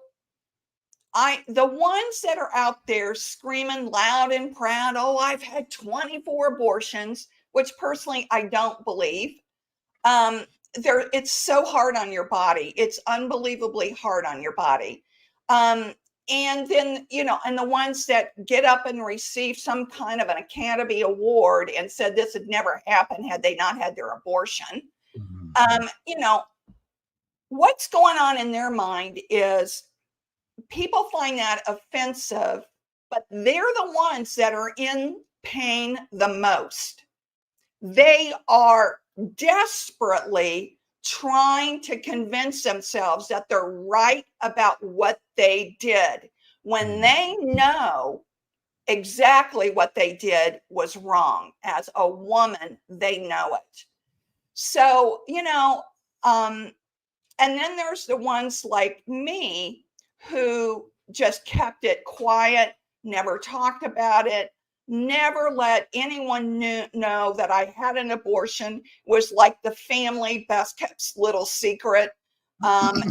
the ones that are out there screaming loud and proud, oh, I've had 24 abortions, which personally I don't believe. Um, it's so hard on your body. It's unbelievably hard on your body. Um, and then, and the ones that get up and receive some kind of an Academy Award and said this had never happened had they not had their abortion. Mhm. Um, you know, what's going on in their mind is people find that offensive, but they're the ones that are in pain the most. They are desperately trying to convince themselves that they're right about what they did when Mhm. they know exactly what they did was wrong. As a woman, they know it. So, um, and then there's the ones like me who just kept it quiet, never talked about it, never let anyone know that I had an abortion, was like the family best kept little secret. Um,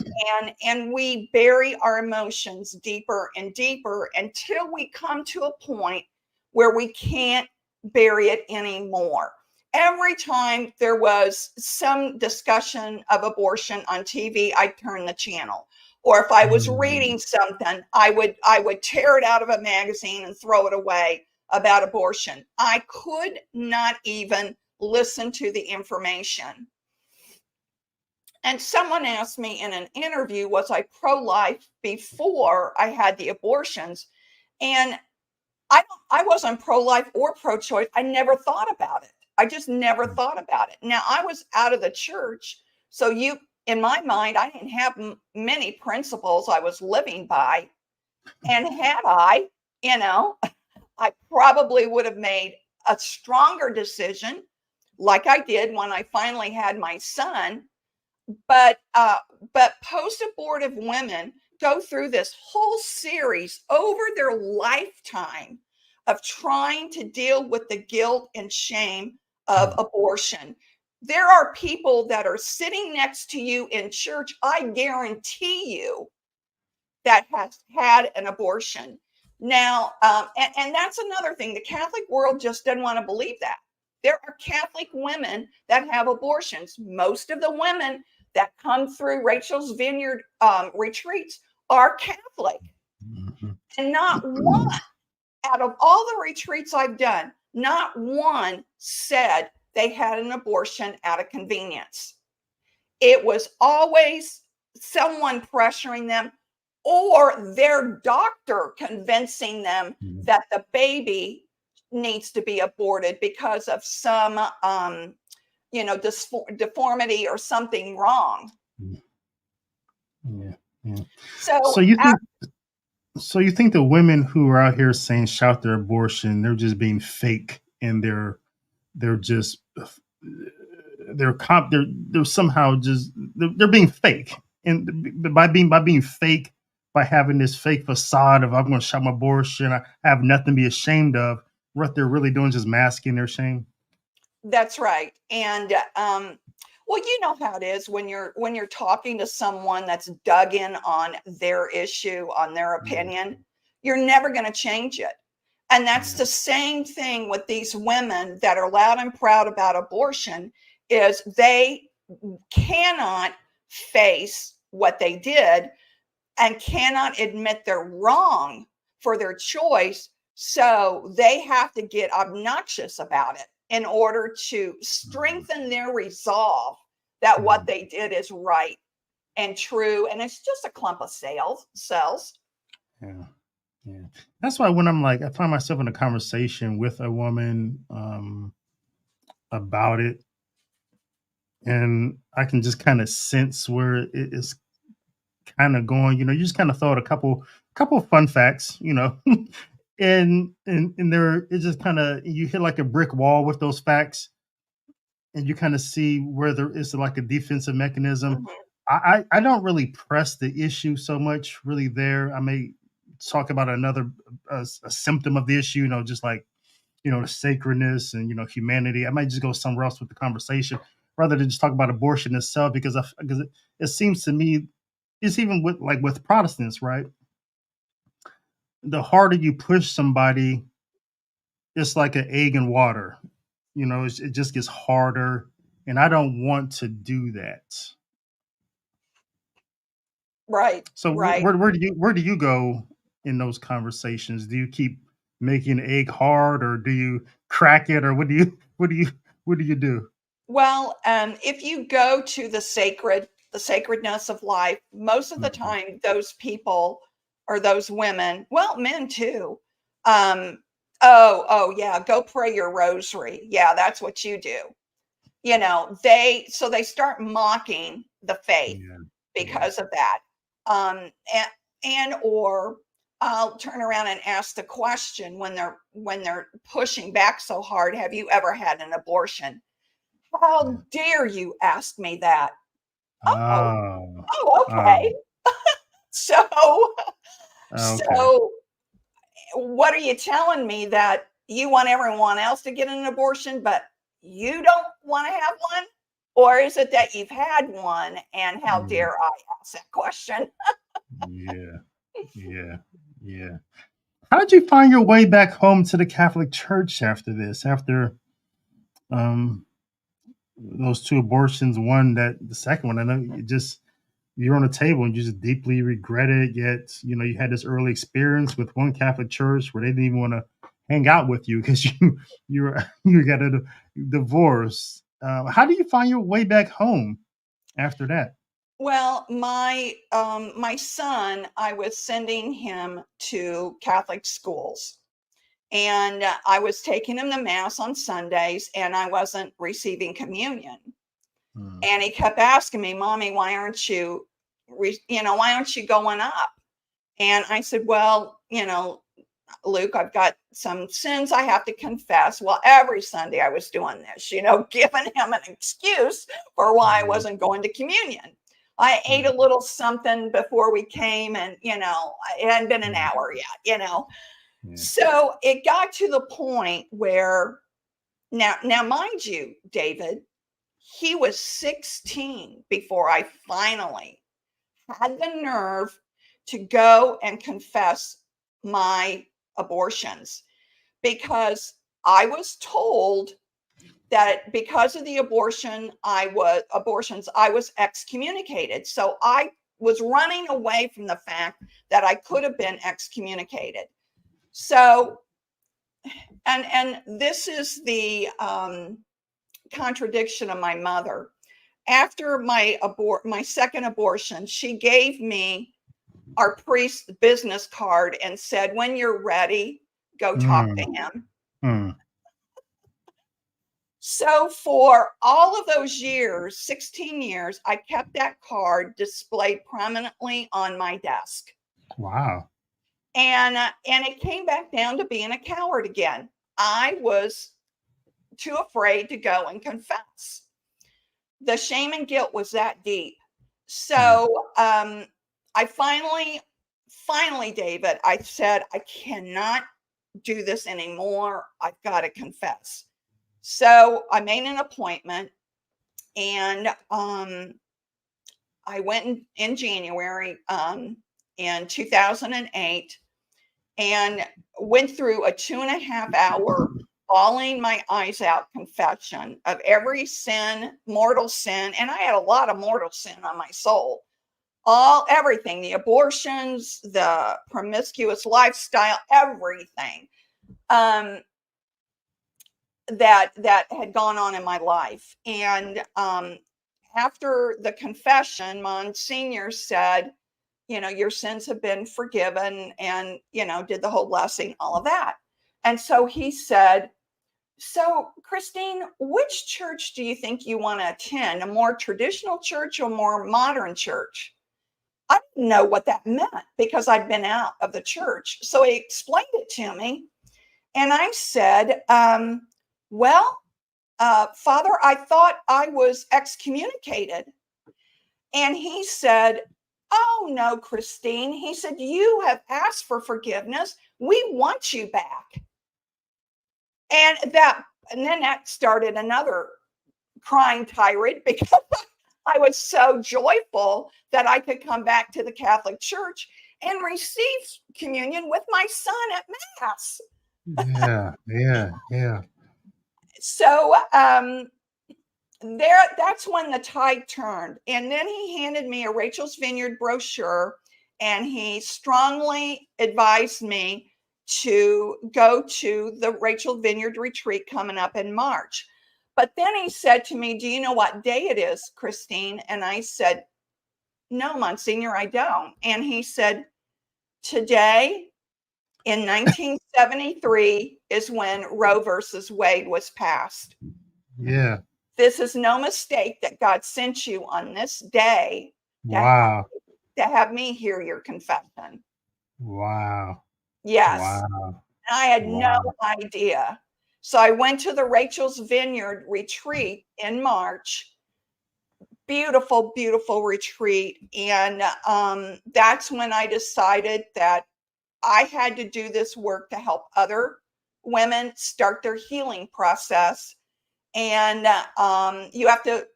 and we bury our emotions deeper and deeper until we come to a point where we can't bury it anymore. Every time there was some discussion of abortion on TV, I'd turn the channel. Or if I was Mhm. reading something, I would tear it out of a magazine and throw it away about abortion. I could not even listen to the information. And someone asked me in an interview, was I pro-life before I had the abortions? And I wasn't pro-life or pro-choice. I never thought about it. I just never thought about it. Now I was out of the church, so in my mind, I didn't have many principles I was living by. And had I, you know, I probably would have made a stronger decision, like I did when I finally had my son. But post-abortive women go through this whole series over their lifetime of trying to deal with the guilt and shame of abortion. there are people that are sitting next to you in church, I guarantee you, that has had an abortion. Now, and that's another thing. The Catholic world just doesn't want to believe that. There are Catholic women that have abortions. Most of the women that come through Rachel's Vineyard retreats are Catholic. Mm-hmm. And not one out of all the retreats I've done, not one said they had an abortion out of convenience. It was always someone pressuring them or their doctor convincing them that the baby needs to be aborted because of some, deformity or something wrong. Yeah, yeah. So, So you think the women who are out here saying shout their abortion, they're just being fake, and they're just they're somehow just they're being fake, and by being fake, by having this fake facade of I'm going to shout my abortion, I have nothing to be ashamed of. What they're really doing is just masking their shame. that's right. And well, you know how it is when you're talking to someone that's dug in on their issue, on their opinion, you're never going to change it. And that's the same thing with these women that are loud and proud about abortion, is they cannot face what they did and cannot admit they're wrong for their choice. So they have to get obnoxious about it in order to strengthen their resolve that what they did is right and true. And it's just a clump of cells. Yeah. Yeah. That's why when I find myself in a conversation with a woman about it, and I can just kind of sense where it is kind of going. You just kind of throw out a couple of fun facts, and there it just kind of you hit like a brick wall with those facts, and you kind of see where there is like a defensive mechanism. Mhm. I don't really press the issue so much really there. I may talk about another a symptom of the issue, just like the sacredness and humanity. I might just go somewhere else with the conversation rather than just talk about abortion itself, because it seems to me it's even with Protestants, right? The harder you push somebody, it's like an egg in water. It just gets harder, and I don't want to do that. Right. So Right. where do you go in those conversations? Do you keep making the egg hard, or do you crack it, or what do you do? Well, if you go to the sacredness of life, most of the Mhm. time, those people or those women, well, men too. Oh, yeah, go pray your rosary. Yeah, that's what you do. They start mocking the faith Yeah, yeah. because of that. Um, and, or I'll turn around and ask the question when they're pushing back so hard, have you ever had an abortion? Yeah. How dare you ask me that? Oh, Oh, oh, okay. oh, So, okay. so what are you telling me, that you want everyone else to get an abortion, but you don't want to have one? Or is it that you've had one, and how Mm, dare I ask that question? yeah, yeah, yeah. How did you find your way back home to the Catholic Church after this? After um those two abortions, the second one, I know you're on the table and you just deeply regret it. Yet, you had this early experience with one Catholic church where they didn't even want to hang out with you because you got a divorce. How do you find your way back home after that? Well, my son, I was sending him to Catholic schools, and I was taking him to mass on Sundays, and I wasn't receiving communion. Mm, And he kept asking me, "Mommy, why aren't you, why aren't you going up?" And I said, "Well, Luke, I've got some sins I have to confess." Well, every Sunday I was doing this, giving him an excuse for why I yeah, wasn't going to communion. I ate yeah, a little something before we came, and, it hadn't been an yeah, hour yet. yeah. So it got to the point where now, mind you, David, he was 16 before I finally had the nerve to go and confess my abortions, because I was told that because of the abortions, I was excommunicated. So I was running away from the fact that I could have been excommunicated. So, and this is the contradiction of my mother. After my second abortion, she gave me our priest's business card and said, "When you're ready, go talk to him." Mm. So for all of those years, 16 years, I kept that card displayed prominently on my desk. Wow. And it came back down to being a coward again. I was too afraid to go and confess. The shame and guilt was that deep. So I finally, David, I said, I cannot do this anymore. I've got to confess. So I made an appointment, and I went in January in 2008, and went through a 2.5-hour bawling my eyes out confession of every sin, mortal sin. And I had a lot of mortal sin on my soul. Everything, the abortions, the promiscuous lifestyle, everything that had gone on in my life. And after the confession, Monsignor said, your sins have been forgiven, and, did the whole blessing, all of that. And so he said, "So, Christine, which church do you think you want to attend? A more traditional church or more modern church?" I didn't know what that meant because I'd been out of the church. So he explained it to me. And I said, well, Father, I thought I was excommunicated. And he said, "Oh, no, Christine." He said, "You have asked for forgiveness. We want you back." And then that started another crying tirade, because I was so joyful that I could come back to the Catholic Church and receive communion with my son at Mass. Yeah. So that's when the tide turned. And then he handed me a Rachel's Vineyard brochure, and he strongly advised me to go to the Rachel Vineyard retreat coming up in March. But then he said to me, "Do you know what day it is, Christine?" And I said, "No, Monsignor, I don't." And he said, "Today in 1973 is when Roe versus Wade was passed. Yeah. This is no mistake that God sent you on this day Wow. to have me hear your confession." Wow. Yes. Wow. I had no Wow. idea. So I went to the Rachel's Vineyard retreat in March. Beautiful, beautiful retreat. And that's when I decided that I had to do this work to help other women start their healing process. And you have to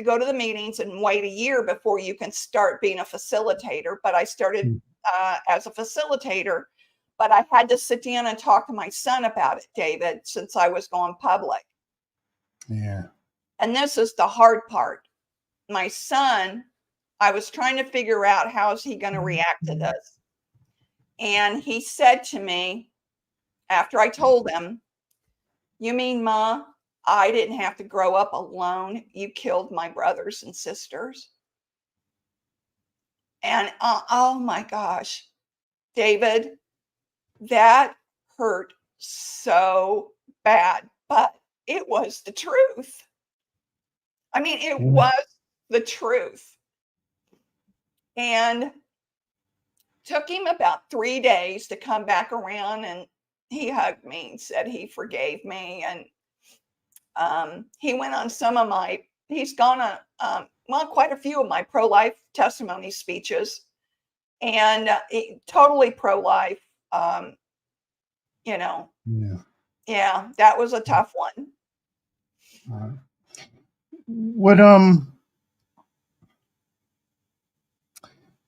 go to the meetings and wait a year before you can start being a facilitator. But I started as a facilitator, but I had to sit down and talk to my son about it, David, since I was going public. Yeah. And this is the hard part. My son, I was trying to figure out how is he going to react to this. And he said to me, after I told him, "You mean, Ma, I didn't have to grow up alone? You killed my brothers and sisters?" And oh my gosh, David, that hurt so bad, but it was the truth. I mean, it was the truth. And took him about 3 days to come back around, and he hugged me and said he forgave me. And he went on he's gone on, quite a few of my pro-life testimony speeches, and totally pro-life. Yeah. Yeah, that was a tough one. Would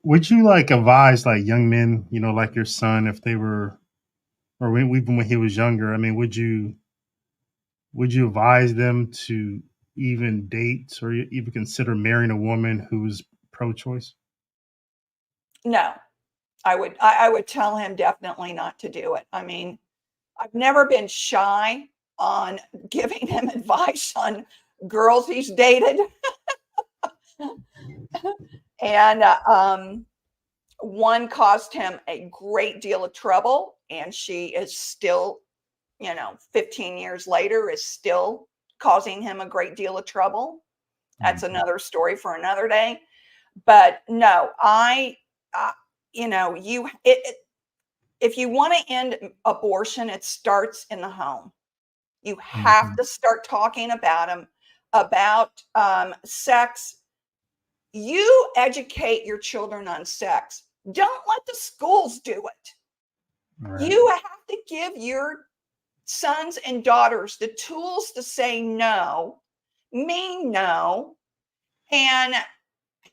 would you like advise like young men, like your son, if they were, or even when he was younger? I mean, would you advise them to even date or even consider marrying a woman who's pro-choice? No, I would tell him definitely not to do it. I mean, I've never been shy on giving him advice on girls he's dated. And one caused him a great deal of trouble, and she is still, 15 years later, is still causing him a great deal of trouble. That's Mhm. another story for another day. But no, uh, if you want to end abortion, it starts in the home. You have Mhm. to start talking about sex. You educate your children on sex. Don't let the schools do it. Right. You have to give your sons and daughters the tools to say no, mean no, and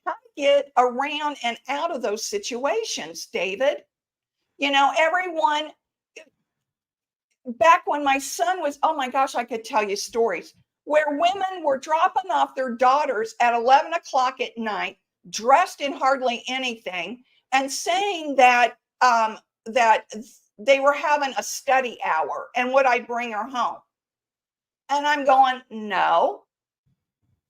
how to get around and out of those situations, David. Everyone, back when my son was, oh my gosh, I could tell you stories where women were dropping off their daughters at 11 o'clock at night, dressed in hardly anything, and saying that they were having a study hour and would I bring her home? And I'm going, no.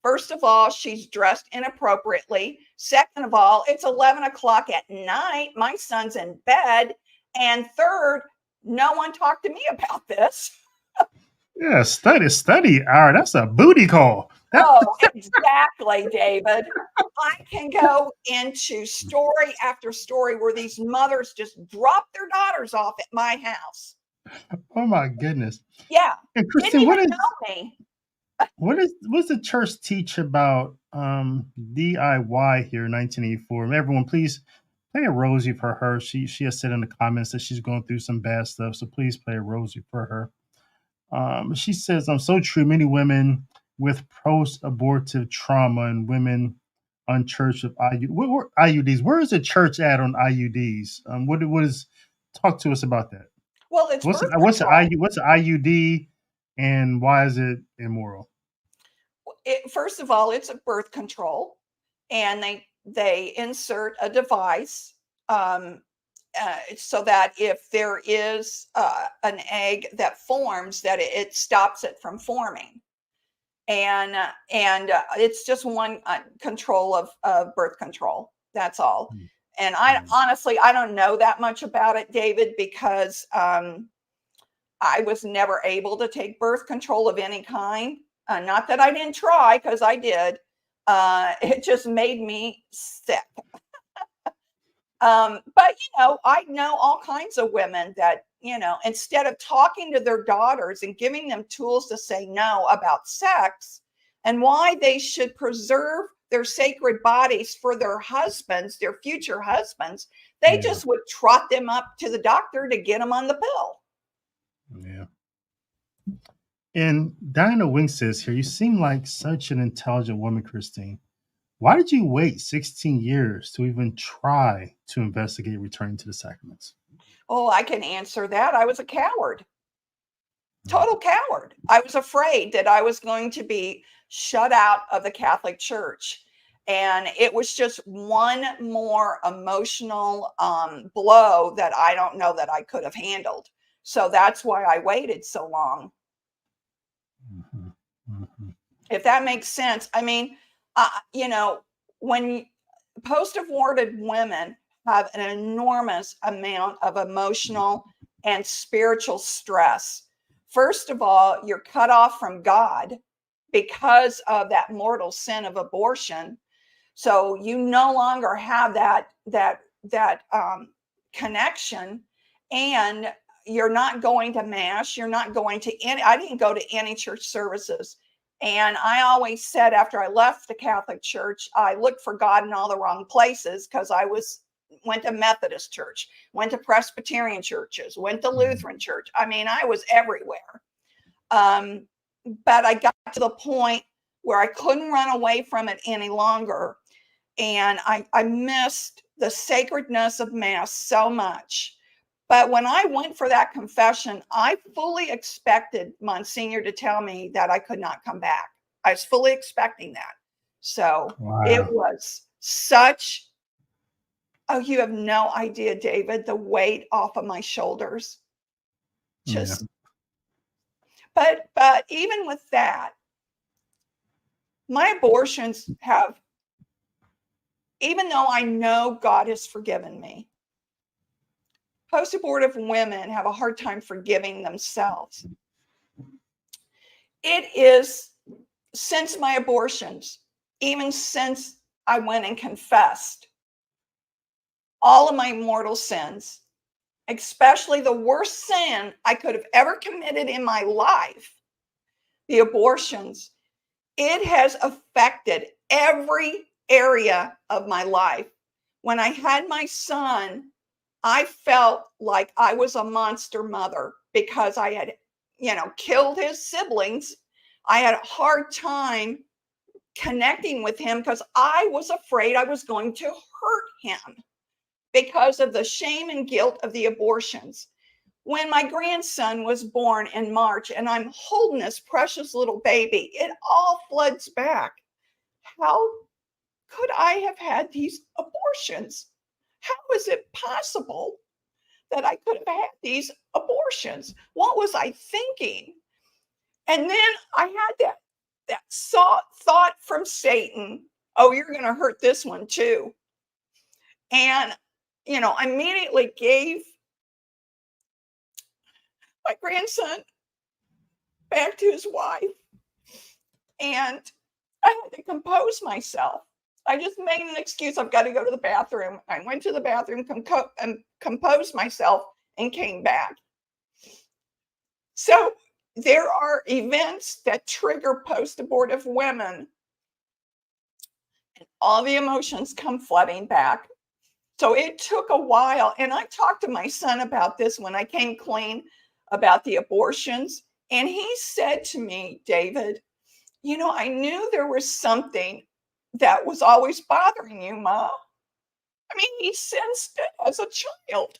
First of all, she's dressed inappropriately. Second of all, it's 11 o'clock at night. My son's in bed. And third, no one talked to me about this. Yeah, study hour. That's a booty call. That Oh, exactly, David. I can go into story after story where these mothers just drop their daughters off at my house. oh my goodness. Yeah, And didn't Christine, even what is know me. what's the church teach about DIY here in 1984? And everyone, please play a rosy for her. She has said in the comments that she's going through some bad stuff, so please play a rosy for her. She says, "I'm so true. Many women with post-abortive trauma and women on church with IUDs. Where is the church at on IUDs? What is? Talk to us about that. Well, it's birth What's the control. IU what's the IUD and why is it immoral? First of all, it's a birth control, and they insert a device, so that if there is an egg that forms, that it stops it from forming. And it's just one control of birth control. That's all. Mm, And I mm. honestly, I don't know that much about it, David, because I was never able to take birth control of any kind. Not that I didn't try, because I did. It just made me sick. But I know all kinds of women that, instead of talking to their daughters and giving them tools to say no about sex and why they should preserve their sacred bodies for their husbands, their future husbands, they Yeah, just would trot them up to the doctor to get them on the pill. yeah. And Diana Wing says here, you seem like such an intelligent woman, Christine. Why did you wait 16 years to even try to investigate returning to the sacraments? Oh, I can answer that. I was a coward, Mm, total coward. I was afraid that I was going to be shut out of the Catholic Church. And it was just one more emotional blow that I don't know that I could have handled. So that's why I waited so long, mhm, mhm. if that makes sense. I mean, when post-abortive women have an enormous amount of emotional and spiritual stress. First of all, you're cut off from God because of that mortal sin of abortion. So you no longer have that connection, and you're not going to mass. You're not going to any. I didn't go to any church services, and I always said after I left the Catholic Church, I looked for God in all the wrong places because I went to Methodist church, went to Presbyterian churches, went to Mhm. Lutheran church. I mean, I was everywhere. Um, but I got to the point where I couldn't run away from it any longer. And I missed the sacredness of Mass so much. But when I went for that confession, I fully expected Monsignor to tell me that I could not come back. I was fully expecting that. So it Wow. was such, oh, you have no idea, David, the weight off of my shoulders. Yeah. Just, but even with that, my abortions have, even though I know God has forgiven me, post-abortive women have a hard time forgiving themselves. It is since my abortions, even since I went and confessed all of my mortal sins, especially the worst sin I could have ever committed in my life, the abortions, it has affected every area of my life. When I had my son, I felt like I was a monster mother because I had, killed his siblings. I had a hard time connecting with him because I was afraid I was going to hurt him because of the shame and guilt of the abortions. When my grandson was born in March and I'm holding this precious little baby, it all floods back. How could I have had these abortions? How is it possible that I could have had these abortions? What was I thinking? And then I had that thought from Satan, oh, you're going to hurt this one too. And, I immediately gave my grandson back to his wife. And I had to compose myself. I just made an excuse. I've got to go to the bathroom. I went to the bathroom and composed myself and came back. So there are events that trigger post-abortive women, and all the emotions come flooding back. So it took a while. And I talked to my son about this when I came clean about the abortions. And he said to me, David, I knew there was something that was always bothering you, Ma. I mean, he sensed it as a child.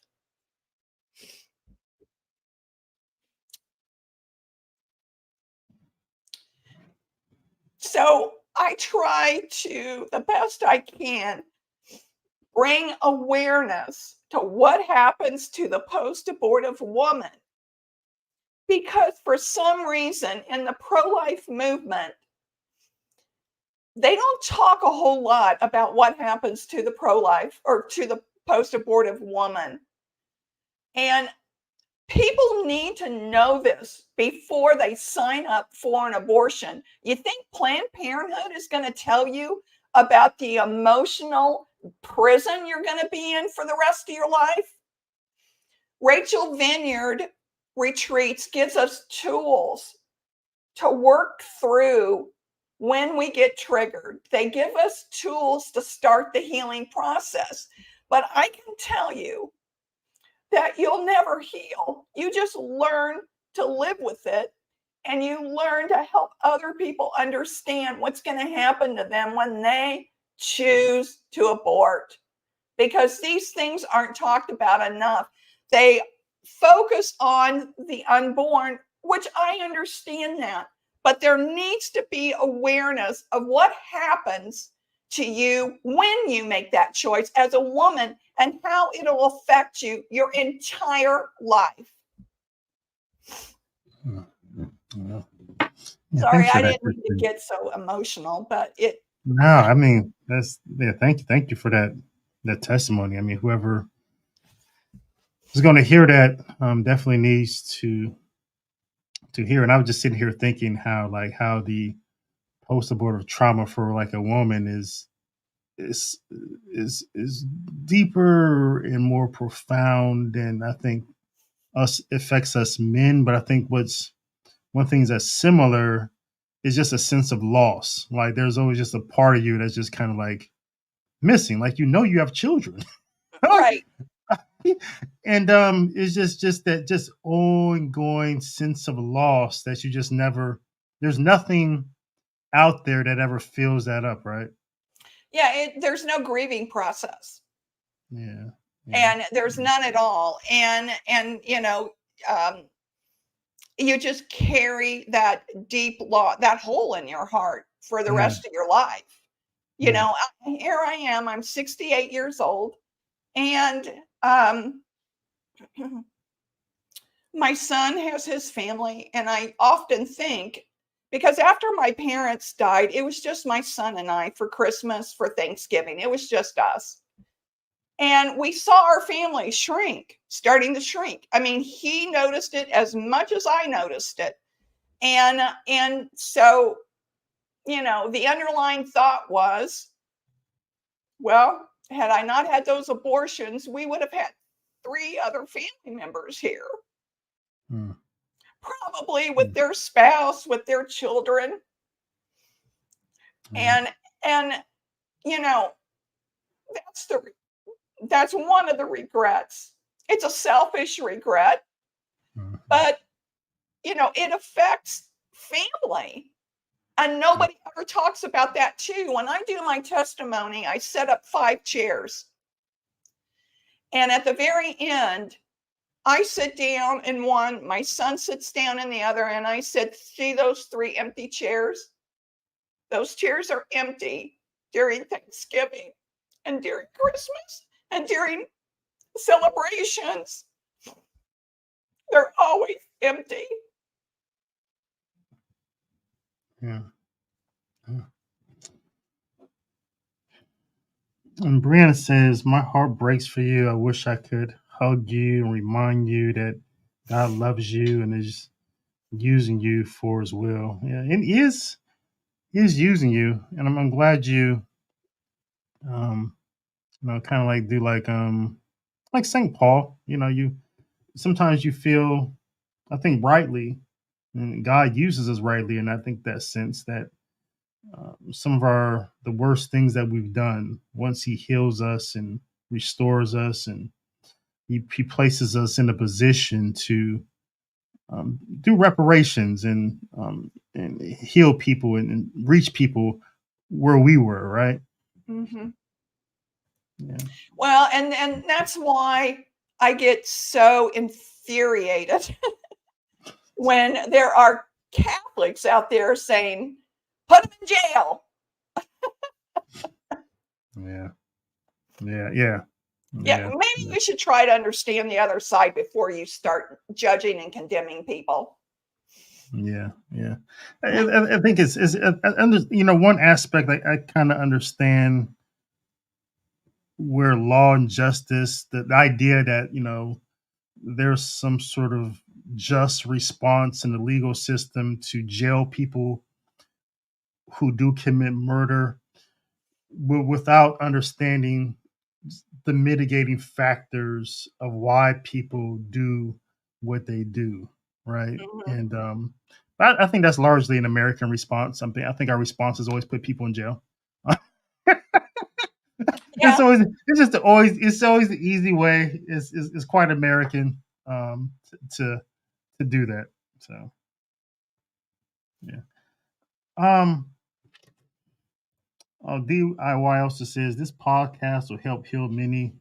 So I try to, the best I can, bring awareness to what happens to the post-abortive woman. Because for some reason in the pro-life movement, they don't talk a whole lot about what happens to the pro-life or to the post-abortive woman. And people need to know this before they sign up for an abortion. You think Planned Parenthood is going to tell you about the emotional prison you're going to be in for the rest of your life? Rachel Vineyard Retreats gives us tools to work through when we get triggered. They give us tools to start the healing process. But I can tell you that you'll never heal. You just learn to live with it, and you learn to help other people understand what's going to happen to them when they choose to abort. Because these things aren't talked about enough. They focus on the unborn, which I understand that. But there needs to be awareness of what happens to you when you make that choice as a woman and how it'll affect you your entire life. Yeah, Sorry, I didn't mean to get so emotional, but it. No, I mean thank you for that testimony. I mean, whoever is going to hear that definitely needs to hear. And I was just sitting here thinking how the post-abortive trauma for like a woman is deeper and more profound than I think us affects us men. But I think one thing that's similar is just a sense of loss. Like there's always just a part of you that's just kind of like missing. Like you have children, Right. and it's just that just ongoing sense of loss that you just never. There's nothing out there that ever fills that up, right? Yeah, there's no grieving process. Yeah. Yeah. And there's none at all. And um, you just carry that deep that hole in your heart for the Yeah. rest of your life. Yeah. Here I am, I'm 68 years old, and um, my son has his family, and I often think, because after my parents died, it was just my son and I for Christmas, for Thanksgiving. It was just us. And we saw our family shrink, starting to shrink. I mean, he noticed it as much as I noticed it. And so, the underlying thought was, well, had I not had those abortions, we would have had 3 other family members here, Mm, probably with mm, their spouse, with their children. yeah. And you know, that's that's one of the regrets. It's a selfish regret, Mhm. but it affects family. And Yeah. nobody ever talks about that too. When I do my testimony, I set up 5 chairs. And at the very end, I sit down in one, my son sits down in the other, and I said, "See those 3 empty chairs? Those chairs are empty during Thanksgiving and during Christmas and during celebrations. They're always empty." Yeah. Yeah. And Brianna says, "My heart breaks for you. I wish I could hug you and remind you that God loves you and is using you for His will." Yeah, and He is using you, and I'm glad you, um, kind of like do like Saint Paul. You sometimes you feel, I think, rightly, and God uses us rightly, and I think that sense that some of the worst things that we've done, once He heals us and restores us, and he places us in a position to do reparations and heal people and reach people where we were, right? Mhm. Yeah. Well, and that's why I get so infuriated when there are Catholics out there saying, "Put him in jail." Yeah. Yeah. Yeah. Yeah, Yeah. maybe Yeah. you should try to understand the other side before you start judging and condemning people. Yeah. Yeah. I think one aspect I kind of understand where law and justice, the idea that, there's some sort of just response in the legal system to jail people who do commit murder, without understanding the mitigating factors of why people do what they do, right? Mhm. And I think that's largely an American response. I think our response is always put people in jail. Yeah. It's always the easy way. It's quite American, to do that. So yeah. Um. DIY also says this podcast will help heal many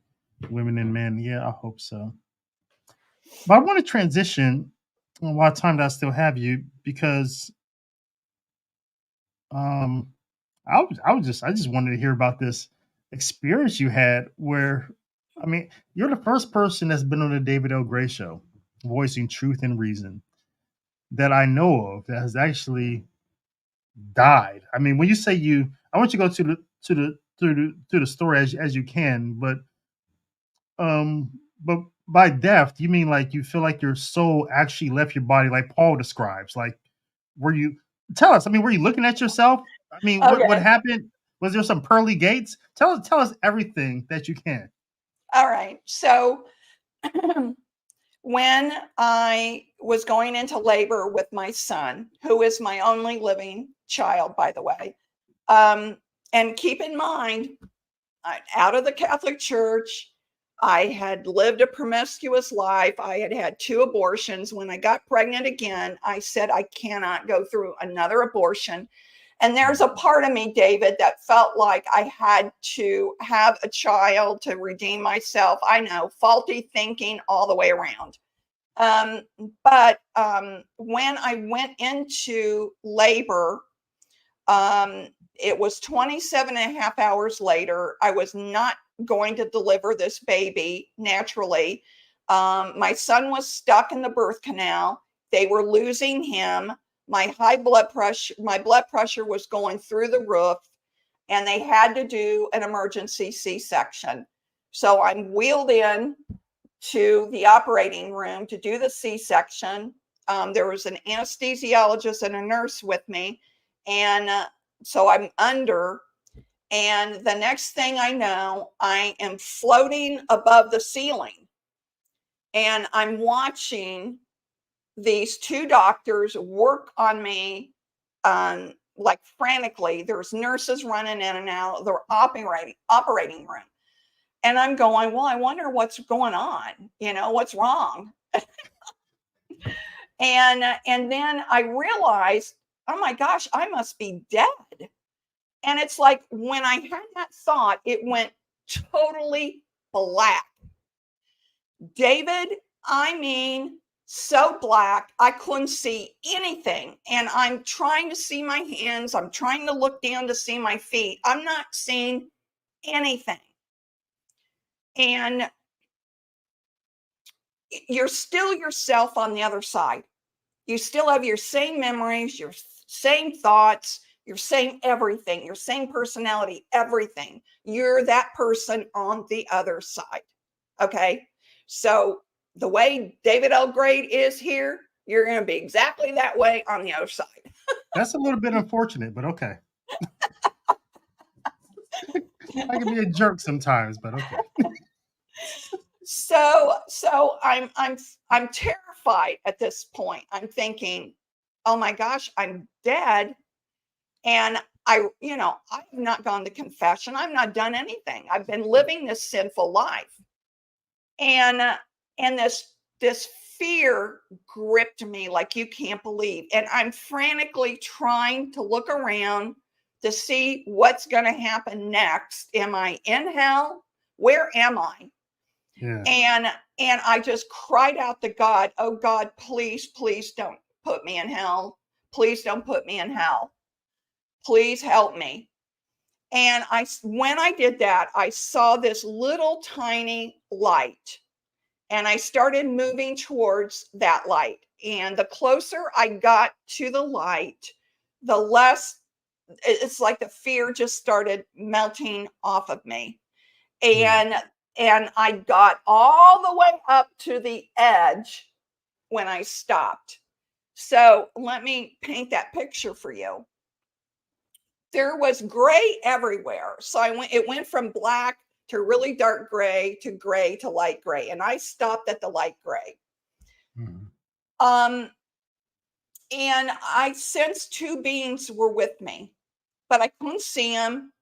women and men. Yeah, I hope so. But I want to transition a lot of time that I still have you, because um I just wanted to hear about this experience you had where, you're the first person that's been on the David L. Gray show, voicing truth and reason, that I know of that has actually died. When you say I want you to go to the story as you can, but by death, you mean like you feel like your soul actually left your body, like Paul describes. Like, were you? Tell us. Were you looking at yourself? What Okay. happened? Was there some pearly gates? Tell us everything that you can. All right. So when I was going into labor with my son, who is my only living child, by the way, um, and keep in mind, out of the Catholic Church. I had lived a promiscuous life. I had had 2 abortions. When I got pregnant again, I said, I cannot go through another abortion. And there's a part of me, David, that felt like I had to have a child to redeem myself. I know, faulty thinking all the way around. But when I went into labor, it was 27 and a half hours later. I was not going to deliver this baby naturally. My son was stuck in the birth canal. They were losing him. My blood pressure was going through the roof, and they had to do an emergency C-section. So I'm wheeled in to the operating room to do the C-section. There was an anesthesiologist and a nurse with me, and so I'm under. And the next thing I know, I am floating above the ceiling, and I'm watching these two doctors work on me, like frantically. There's nurses running in and out of the operating room. And I'm going, well, I wonder what's going on, what's wrong. And then I realized, oh my gosh, I must be dead. And it's like when I had that thought, it went totally black. David, I mean, so black, I couldn't see anything. And I'm trying to see my hands. I'm trying to look down to see my feet. I'm not seeing anything. And you're still yourself on the other side. You still have your same memories, your same thoughts, your same everything, your same personality, everything. You're that person on the other side. Okay. So the way David L. Grade is here, you're going to be exactly that way on the other side. That's a little bit unfortunate, but okay. I can be a jerk sometimes, but okay. So I'm terrified at this point. I'm thinking, oh my gosh, I'm dead. And I've not gone to confession. I've not done anything. I've been living this sinful life. And this fear gripped me like you can't believe. And I'm frantically trying to look around to see what's going to happen next. Am I in hell? Where am I? Yeah. And I just cried out to God, oh God, please, please don't put me in hell. Please don't put me in hell. Please help me. And when I did that, I saw this little tiny light, and I started moving towards that light. And the closer I got to the light, the less it's like the fear just started melting off of me. And I got all the way up to the edge when I stopped. So let me paint that picture for you. There was gray everywhere. So it went from black to really dark gray to light gray. And I stopped at the light gray. And I sensed two beings were with me, but I couldn't see them,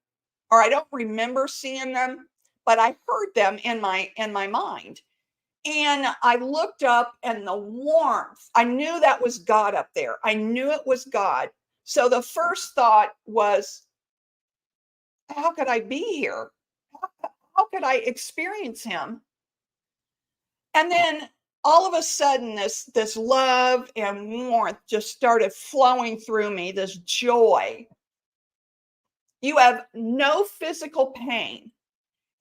or I don't remember seeing them, but I heard them in my mind. And I looked up, and the warmth, I knew that was God up there. I knew it was God. So the first thought was, how could I be here? How could I experience him? And then all of a sudden, this love and warmth just started flowing through me, this joy. You have no physical pain,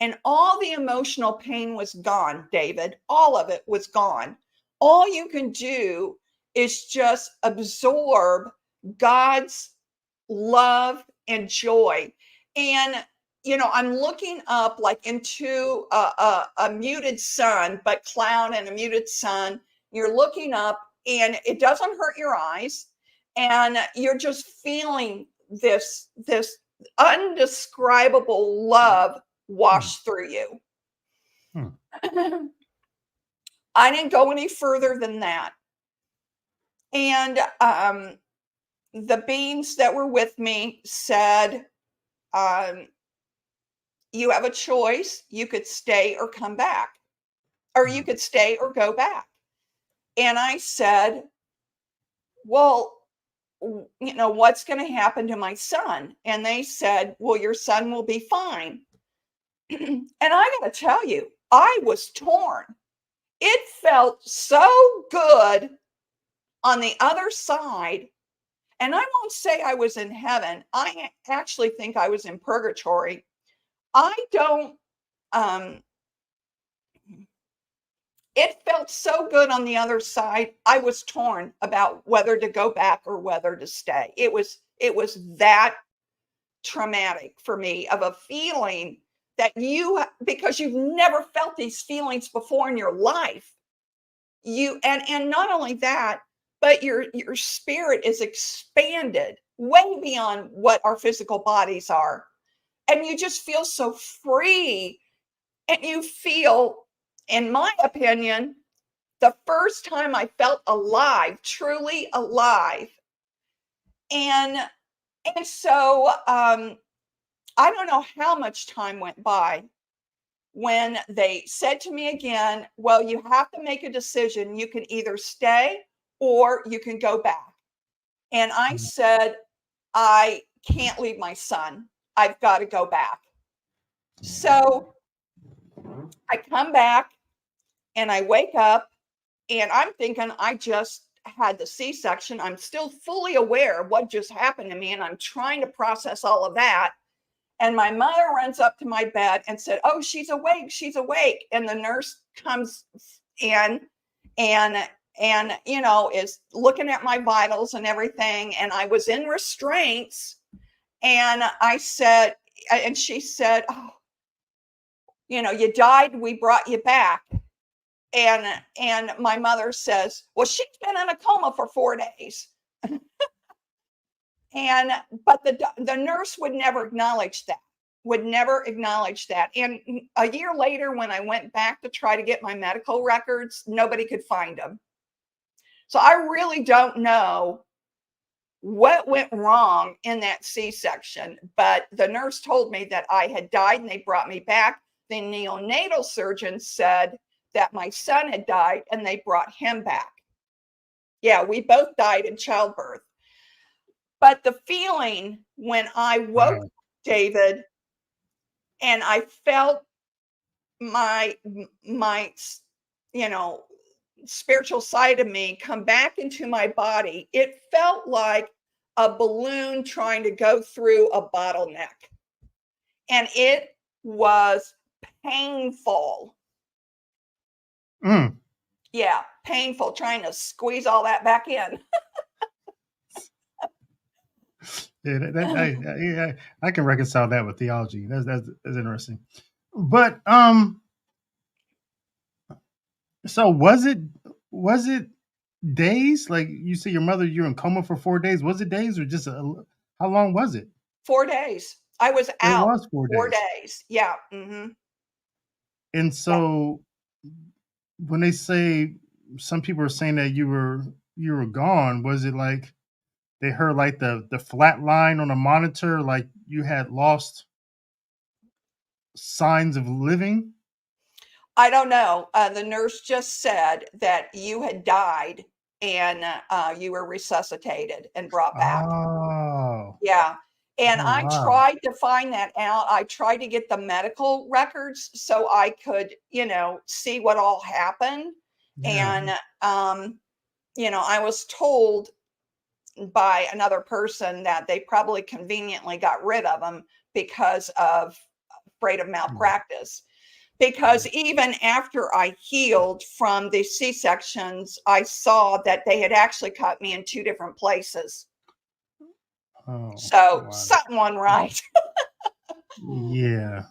and all the emotional pain was gone, David. All of it was gone. All you can do is just absorb God's love and joy. And I'm looking up like into a muted sun, but cloud and a muted sun. You're looking up, and it doesn't hurt your eyes, and you're just feeling this undescribable love wash through you. I didn't go any further than that. And the beings that were with me said, you have a choice. You could stay or come back, or you could stay or go back. And I said, well, what's going to happen to my son? And they said, well, your son will be fine. And I got to tell you, I was torn. It felt so good on the other side. And I won't say I was in heaven. I actually think I was in purgatory. I don't, it felt so good on the other side. I was torn about whether to go back or whether to stay. It was that traumatic for me, of a feeling that because you've never felt these feelings before in your life. And not only that, but your spirit is expanded way beyond what our physical bodies are. And you just feel so free. And you feel, in my opinion, the first time I felt alive, truly alive. And so I don't know how much time went by when they said to me again, well, you have to make a decision. You can either stay or you can go back. And I said, I can't leave my son. I've got to go back. So I come back and I wake up and I'm thinking I just had the C-section. I'm still fully aware of what just happened to me, and I'm trying to process all of that. And my mother runs up to my bed and said, oh, she's awake. She's awake. And the nurse comes in and is looking at my vitals and everything. And I was in restraints. And I said, and she said, oh, you died. We brought you back. And my mother says, well, she's been in a coma for 4 days. But the nurse would never acknowledge that. And a year later, when I went back to try to get my medical records, nobody could find them. So I really don't know what went wrong in that C-section, but the nurse told me that I had died and they brought me back. The neonatal surgeon said that my son had died and they brought him back. Yeah, we both died in childbirth. But the feeling when I woke, David, and I felt my spiritual side of me come back into my body, it felt like a balloon trying to go through a bottleneck. And it was painful. Yeah, painful, trying to squeeze all that back in. Yeah, I can reconcile that with theology. That's interesting. But so was it days? Like you said, your mother, you're in coma for 4 days. Was it days or just how long was it? 4 days. I was out. It was 4 days. 4 days. Yeah. Mm-hmm. And so when they say, some people are saying that you were gone, was it like they heard like the flat line on a monitor, like you had lost signs of living? I don't know. The nurse just said that you had died and you were resuscitated and brought back. Oh. Yeah. And Oh, I wow. tried to find that out. I tried to get the medical records so I could, see what all happened. Yeah. And, I was told by another person that they probably conveniently got rid of them because of afraid of malpractice. Because even after I healed from the C-sections, I saw that they had actually cut me in 2 different places. Oh, So wow. something wasn't right. Yeah.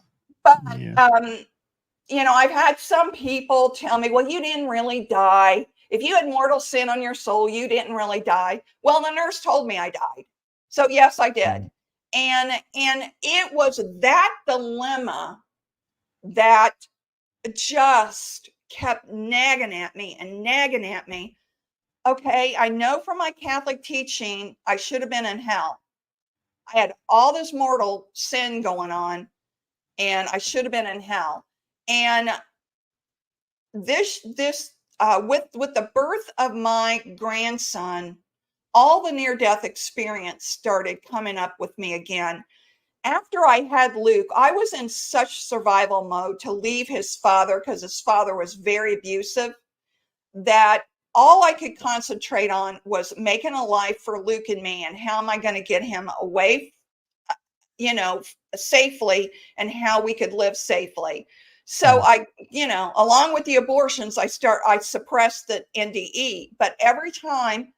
But, Yeah. I've had some people tell me, well, you didn't really die. If you had mortal sin on your soul, you didn't really die. Well, the nurse told me I died. So yes, I did. And it was that dilemma that just kept nagging at me. Okay, I know from my Catholic teaching, I should have been in hell. I had all this mortal sin going on, and I should have been in hell. And this with the birth of my grandson, all the near-death experience started coming up with me again. After I had Luke, I was in such survival mode to leave his father, because his father was very abusive, that all I could concentrate on was making a life for Luke and me, and how am I going to get him away, safely, and how we could live safely. So I, along with the abortions, I suppressed the NDE, but every time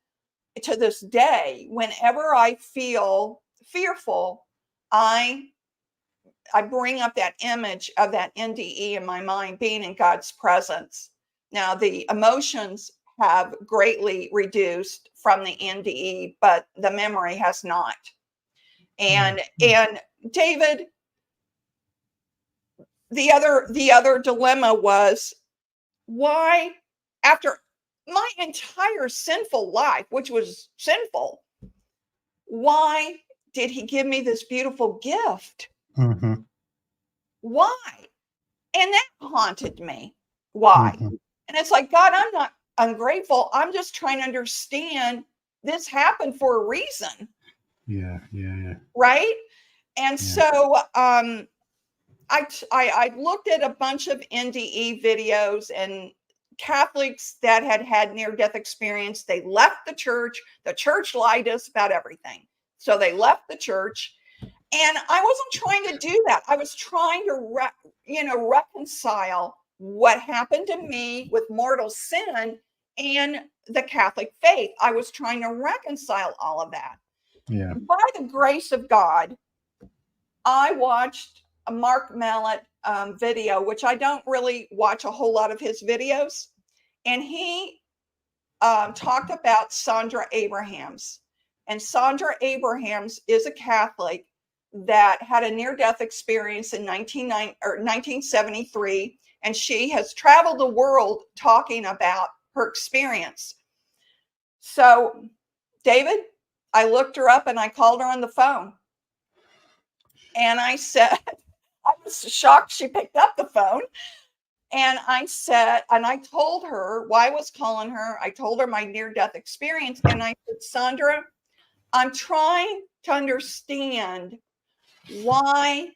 to this day, whenever I feel fearful, I bring up that image of that NDE in my mind, being in God's presence. Now, the emotions have greatly reduced from the NDE, but the memory has not. And David, the other dilemma was, why, after my entire sinful life, which was sinful, why did he give me this beautiful gift? Mm-hmm. Why? And that haunted me. Why? Mm-hmm. And it's like, God, I'm not ungrateful. I'm just trying to understand this happened for a reason. Yeah. Right. And so I looked at a bunch of NDE videos, and Catholics that had near-death experience, they left the church. The church lied to us about everything. So they left the church. And I wasn't trying to do that. I was trying to, reconcile what happened to me with mortal sin and the Catholic faith. I was trying to reconcile all of that. Yeah. By the grace of God, I watched a Mark Mallet video, which I don't really watch a whole lot of his videos. And he talked about Sandra Abrahams. And Sandra Abrahams is a Catholic that had a near-death experience in 1973, and she has traveled the world talking about her experience. So, David, I looked her up and I called her on the phone. And I said, I was shocked she picked up the phone. And I told her why I was calling her. I told her my near-death experience. And I said, Sandra, I'm trying to understand why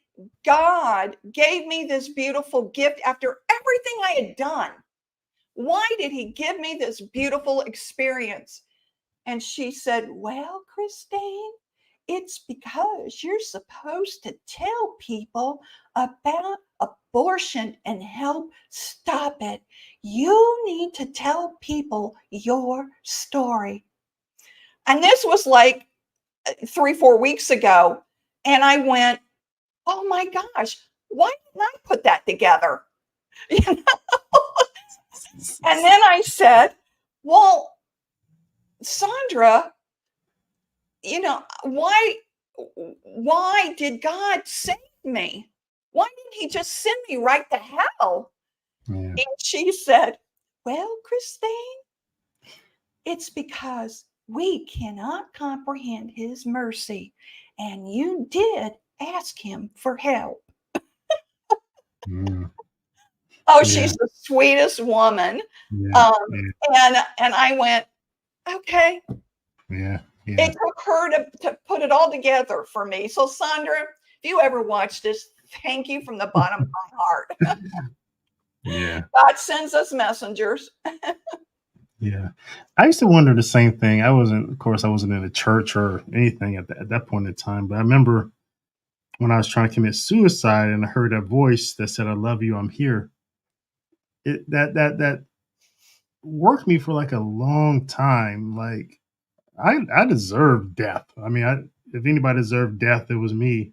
God gave me this beautiful gift after everything I had done. Why did he give me this beautiful experience? And she said, well, Christine, it's because you're supposed to tell people about abortion and help stop it. You need to tell people your story. And this was like 3-4 weeks ago. And I went, oh my gosh, why didn't I put that together? And then I said, well, Sandra, why did God save me? Why didn't he just send me right to hell? Yeah. And she said, well, Christine, it's because we cannot comprehend his mercy. And you did ask him for help. Oh, she's the sweetest woman. And I went, okay. Yeah. It took her to put it all together for me. So, Sandra, if you ever watch this, thank you from the bottom of my heart. Yeah. God sends us messengers. Yeah. I used to wonder the same thing. I wasn't in a church or anything at that point in time, but I remember when I was trying to commit suicide and I heard a voice that said, I love you, I'm here. That worked me for like a long time. Like I deserved death. I mean, if anybody deserved death, it was me.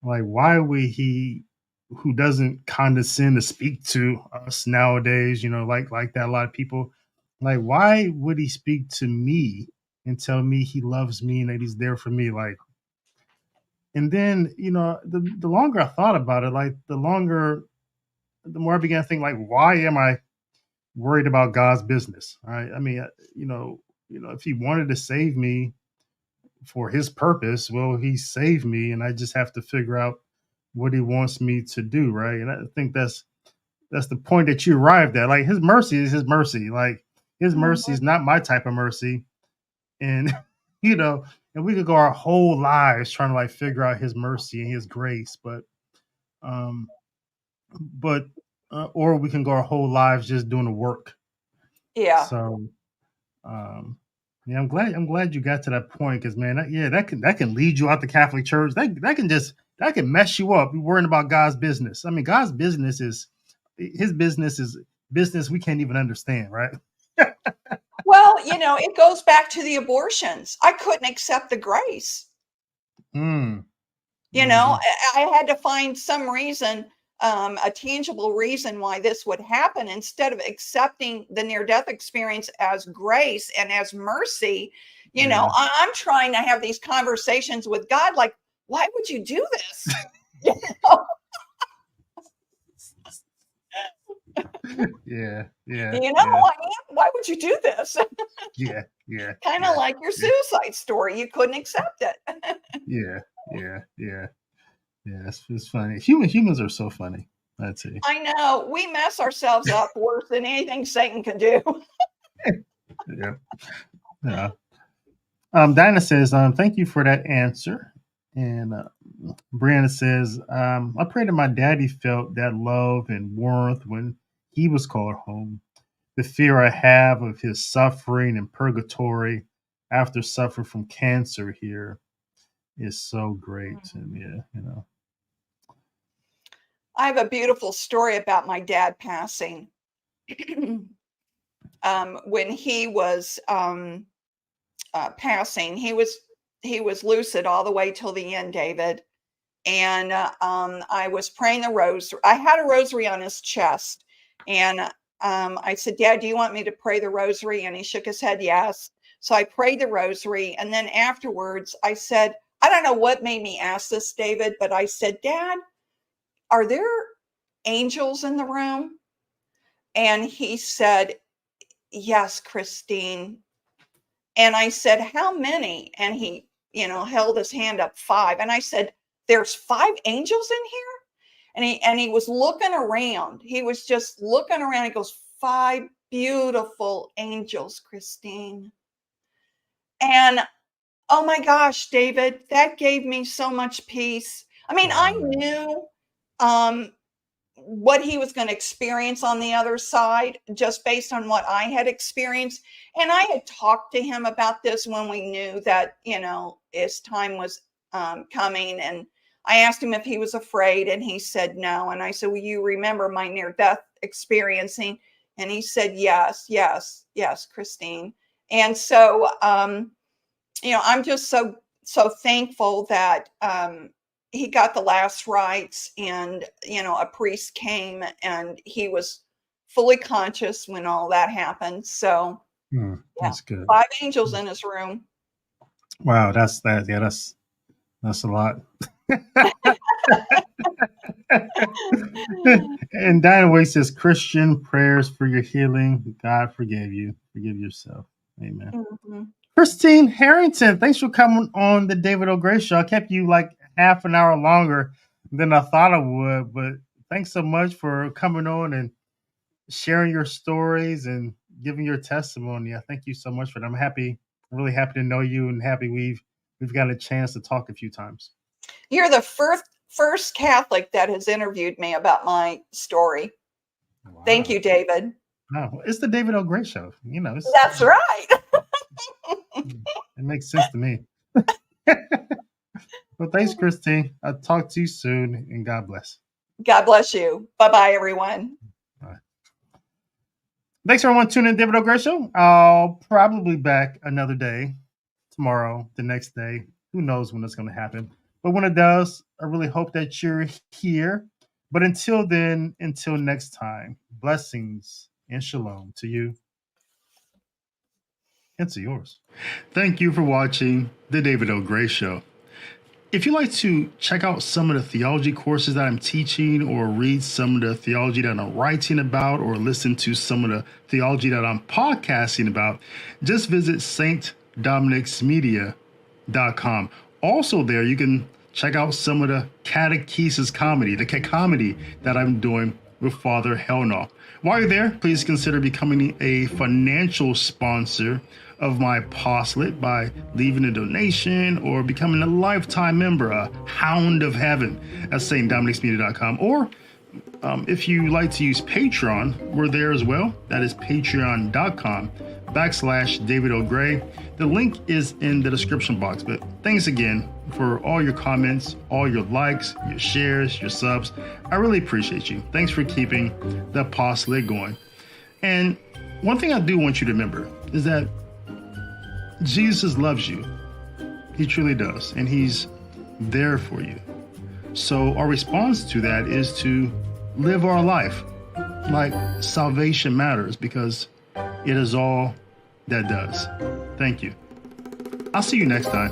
Like, why would he, who doesn't condescend to speak to us nowadays, like that, a lot of people, like, why would he speak to me and tell me he loves me and that he's there for me? Like, and then, the longer I thought about it, like, the more I began to think, like, why am I worried about God's business? Right? I mean, if he wanted to save me for his purpose, well, he saved me, and I just have to figure out what he wants me to do, right? And I think that's the point that you arrived at. Like, his mercy is his mercy. Like, his mercy is not my type of mercy. and and we could go our whole lives trying to like figure out his mercy and his grace, um but or we can go our whole lives just doing the work. Yeah. So yeah, I'm glad you got to that point, because man, that can lead you out the Catholic Church. That can mess you up. You're worrying about God's business. I mean, God's business is his business is business we can't even understand, right? Well, it goes back to the abortions. I couldn't accept the grace. Mm. I had to find some reason, a tangible reason why this would happen, instead of accepting the near-death experience as grace and as mercy. Yeah. I'm trying to have these conversations with God, like, why would you do this? You know? Yeah. Yeah. You know Yeah. who I am? Why would you do this? Yeah. Yeah. Kind Yeah. of like your suicide story. You couldn't accept it. Yeah. Yeah. Yeah. Yeah. It's funny. Humans are so funny. That's it. I know. We mess ourselves up worse than anything Satan can do. Yeah. Yeah. Dinah says, thank you for that answer. And Brianna says, I pray that my daddy felt that love and warmth when he was called home. The fear I have of his suffering in purgatory after suffering from cancer here is so great. And yeah, I have a beautiful story about my dad passing. When he was passing, he was lucid all the way till the end, David. And I was praying the rosary. I had a rosary on his chest, and I said, "Dad, do you want me to pray the rosary?" And he shook his head, yes. So I prayed the rosary, and then afterwards, I said, I don't know what made me ask this, David, but I said, "Dad, are there angels in the room?" And he said, "Yes, Christine." And I said, "How many?" And he, held his hand up, 5. And I said, "There's 5 angels in here?" And he was looking around. He was just looking around. He goes, "5 beautiful angels, Christine." And oh my gosh, David, that gave me so much peace. I mean, I knew what he was going to experience on the other side, just based on what I had experienced. And I had talked to him about this when we knew that, his time was coming. And I asked him if he was afraid, and he said no. And I said, "Will you remember my near-death experiencing?" And he said, "Yes, yes, yes, Christine." And so, I'm just so thankful that he got the last rites, and a priest came, and he was fully conscious when all that happened. So yeah, That's good. 5 angels in his room. Wow, that's that. Yeah, that's a lot. And Dinah Way says, Christian prayers for your healing. God forgave you. Forgive yourself. Amen. Mm-hmm. Christine Harrington, thanks for coming on the David O'Gray Show. I kept you like half an hour longer than I thought I would, but thanks so much for coming on and sharing your stories and giving your testimony. I thank you so much for that. I'm really happy to know you, and happy we've got a chance to talk a few times. You're the first Catholic that has interviewed me about my story. Wow. Thank you, David. No, it's the David O'Gray Show. That's right. It makes sense to me. Well, thanks, Christine. I'll talk to you soon, and God bless. God bless you. Bye-bye, everyone. Bye. Thanks, everyone, tuning in to David O'Gray Show. I'll probably be back another day, tomorrow, the next day. Who knows when it's going to happen. But when it does, I really hope that you're here. But until then, until next time, blessings and shalom to you and to yours. Thank you for watching The David O'Gray Show. If you'd like to check out some of the theology courses that I'm teaching, or read some of the theology that I'm writing about, or listen to some of the theology that I'm podcasting about, just visit stdominicsmedia.com. Also there, you can check out some of the catechesis comedy, the comedy that I'm doing with Father Helnoff. While you're there, please consider becoming a financial sponsor of my apostolate by leaving a donation or becoming a lifetime member, a hound of heaven at stdominicsmedia.com. Or if you like to use Patreon, we're there as well. That is patreon.com/David O. Gray. The link is in the description box. But thanks again for all your comments, all your likes, your shares, your subs. I really appreciate you. Thanks for keeping the apostolate going. And one thing I do want you to remember is that Jesus loves you. He truly does. And he's there for you. So our response to that is to live our life like salvation matters, because it is all that does. Thank you. I'll see you next time.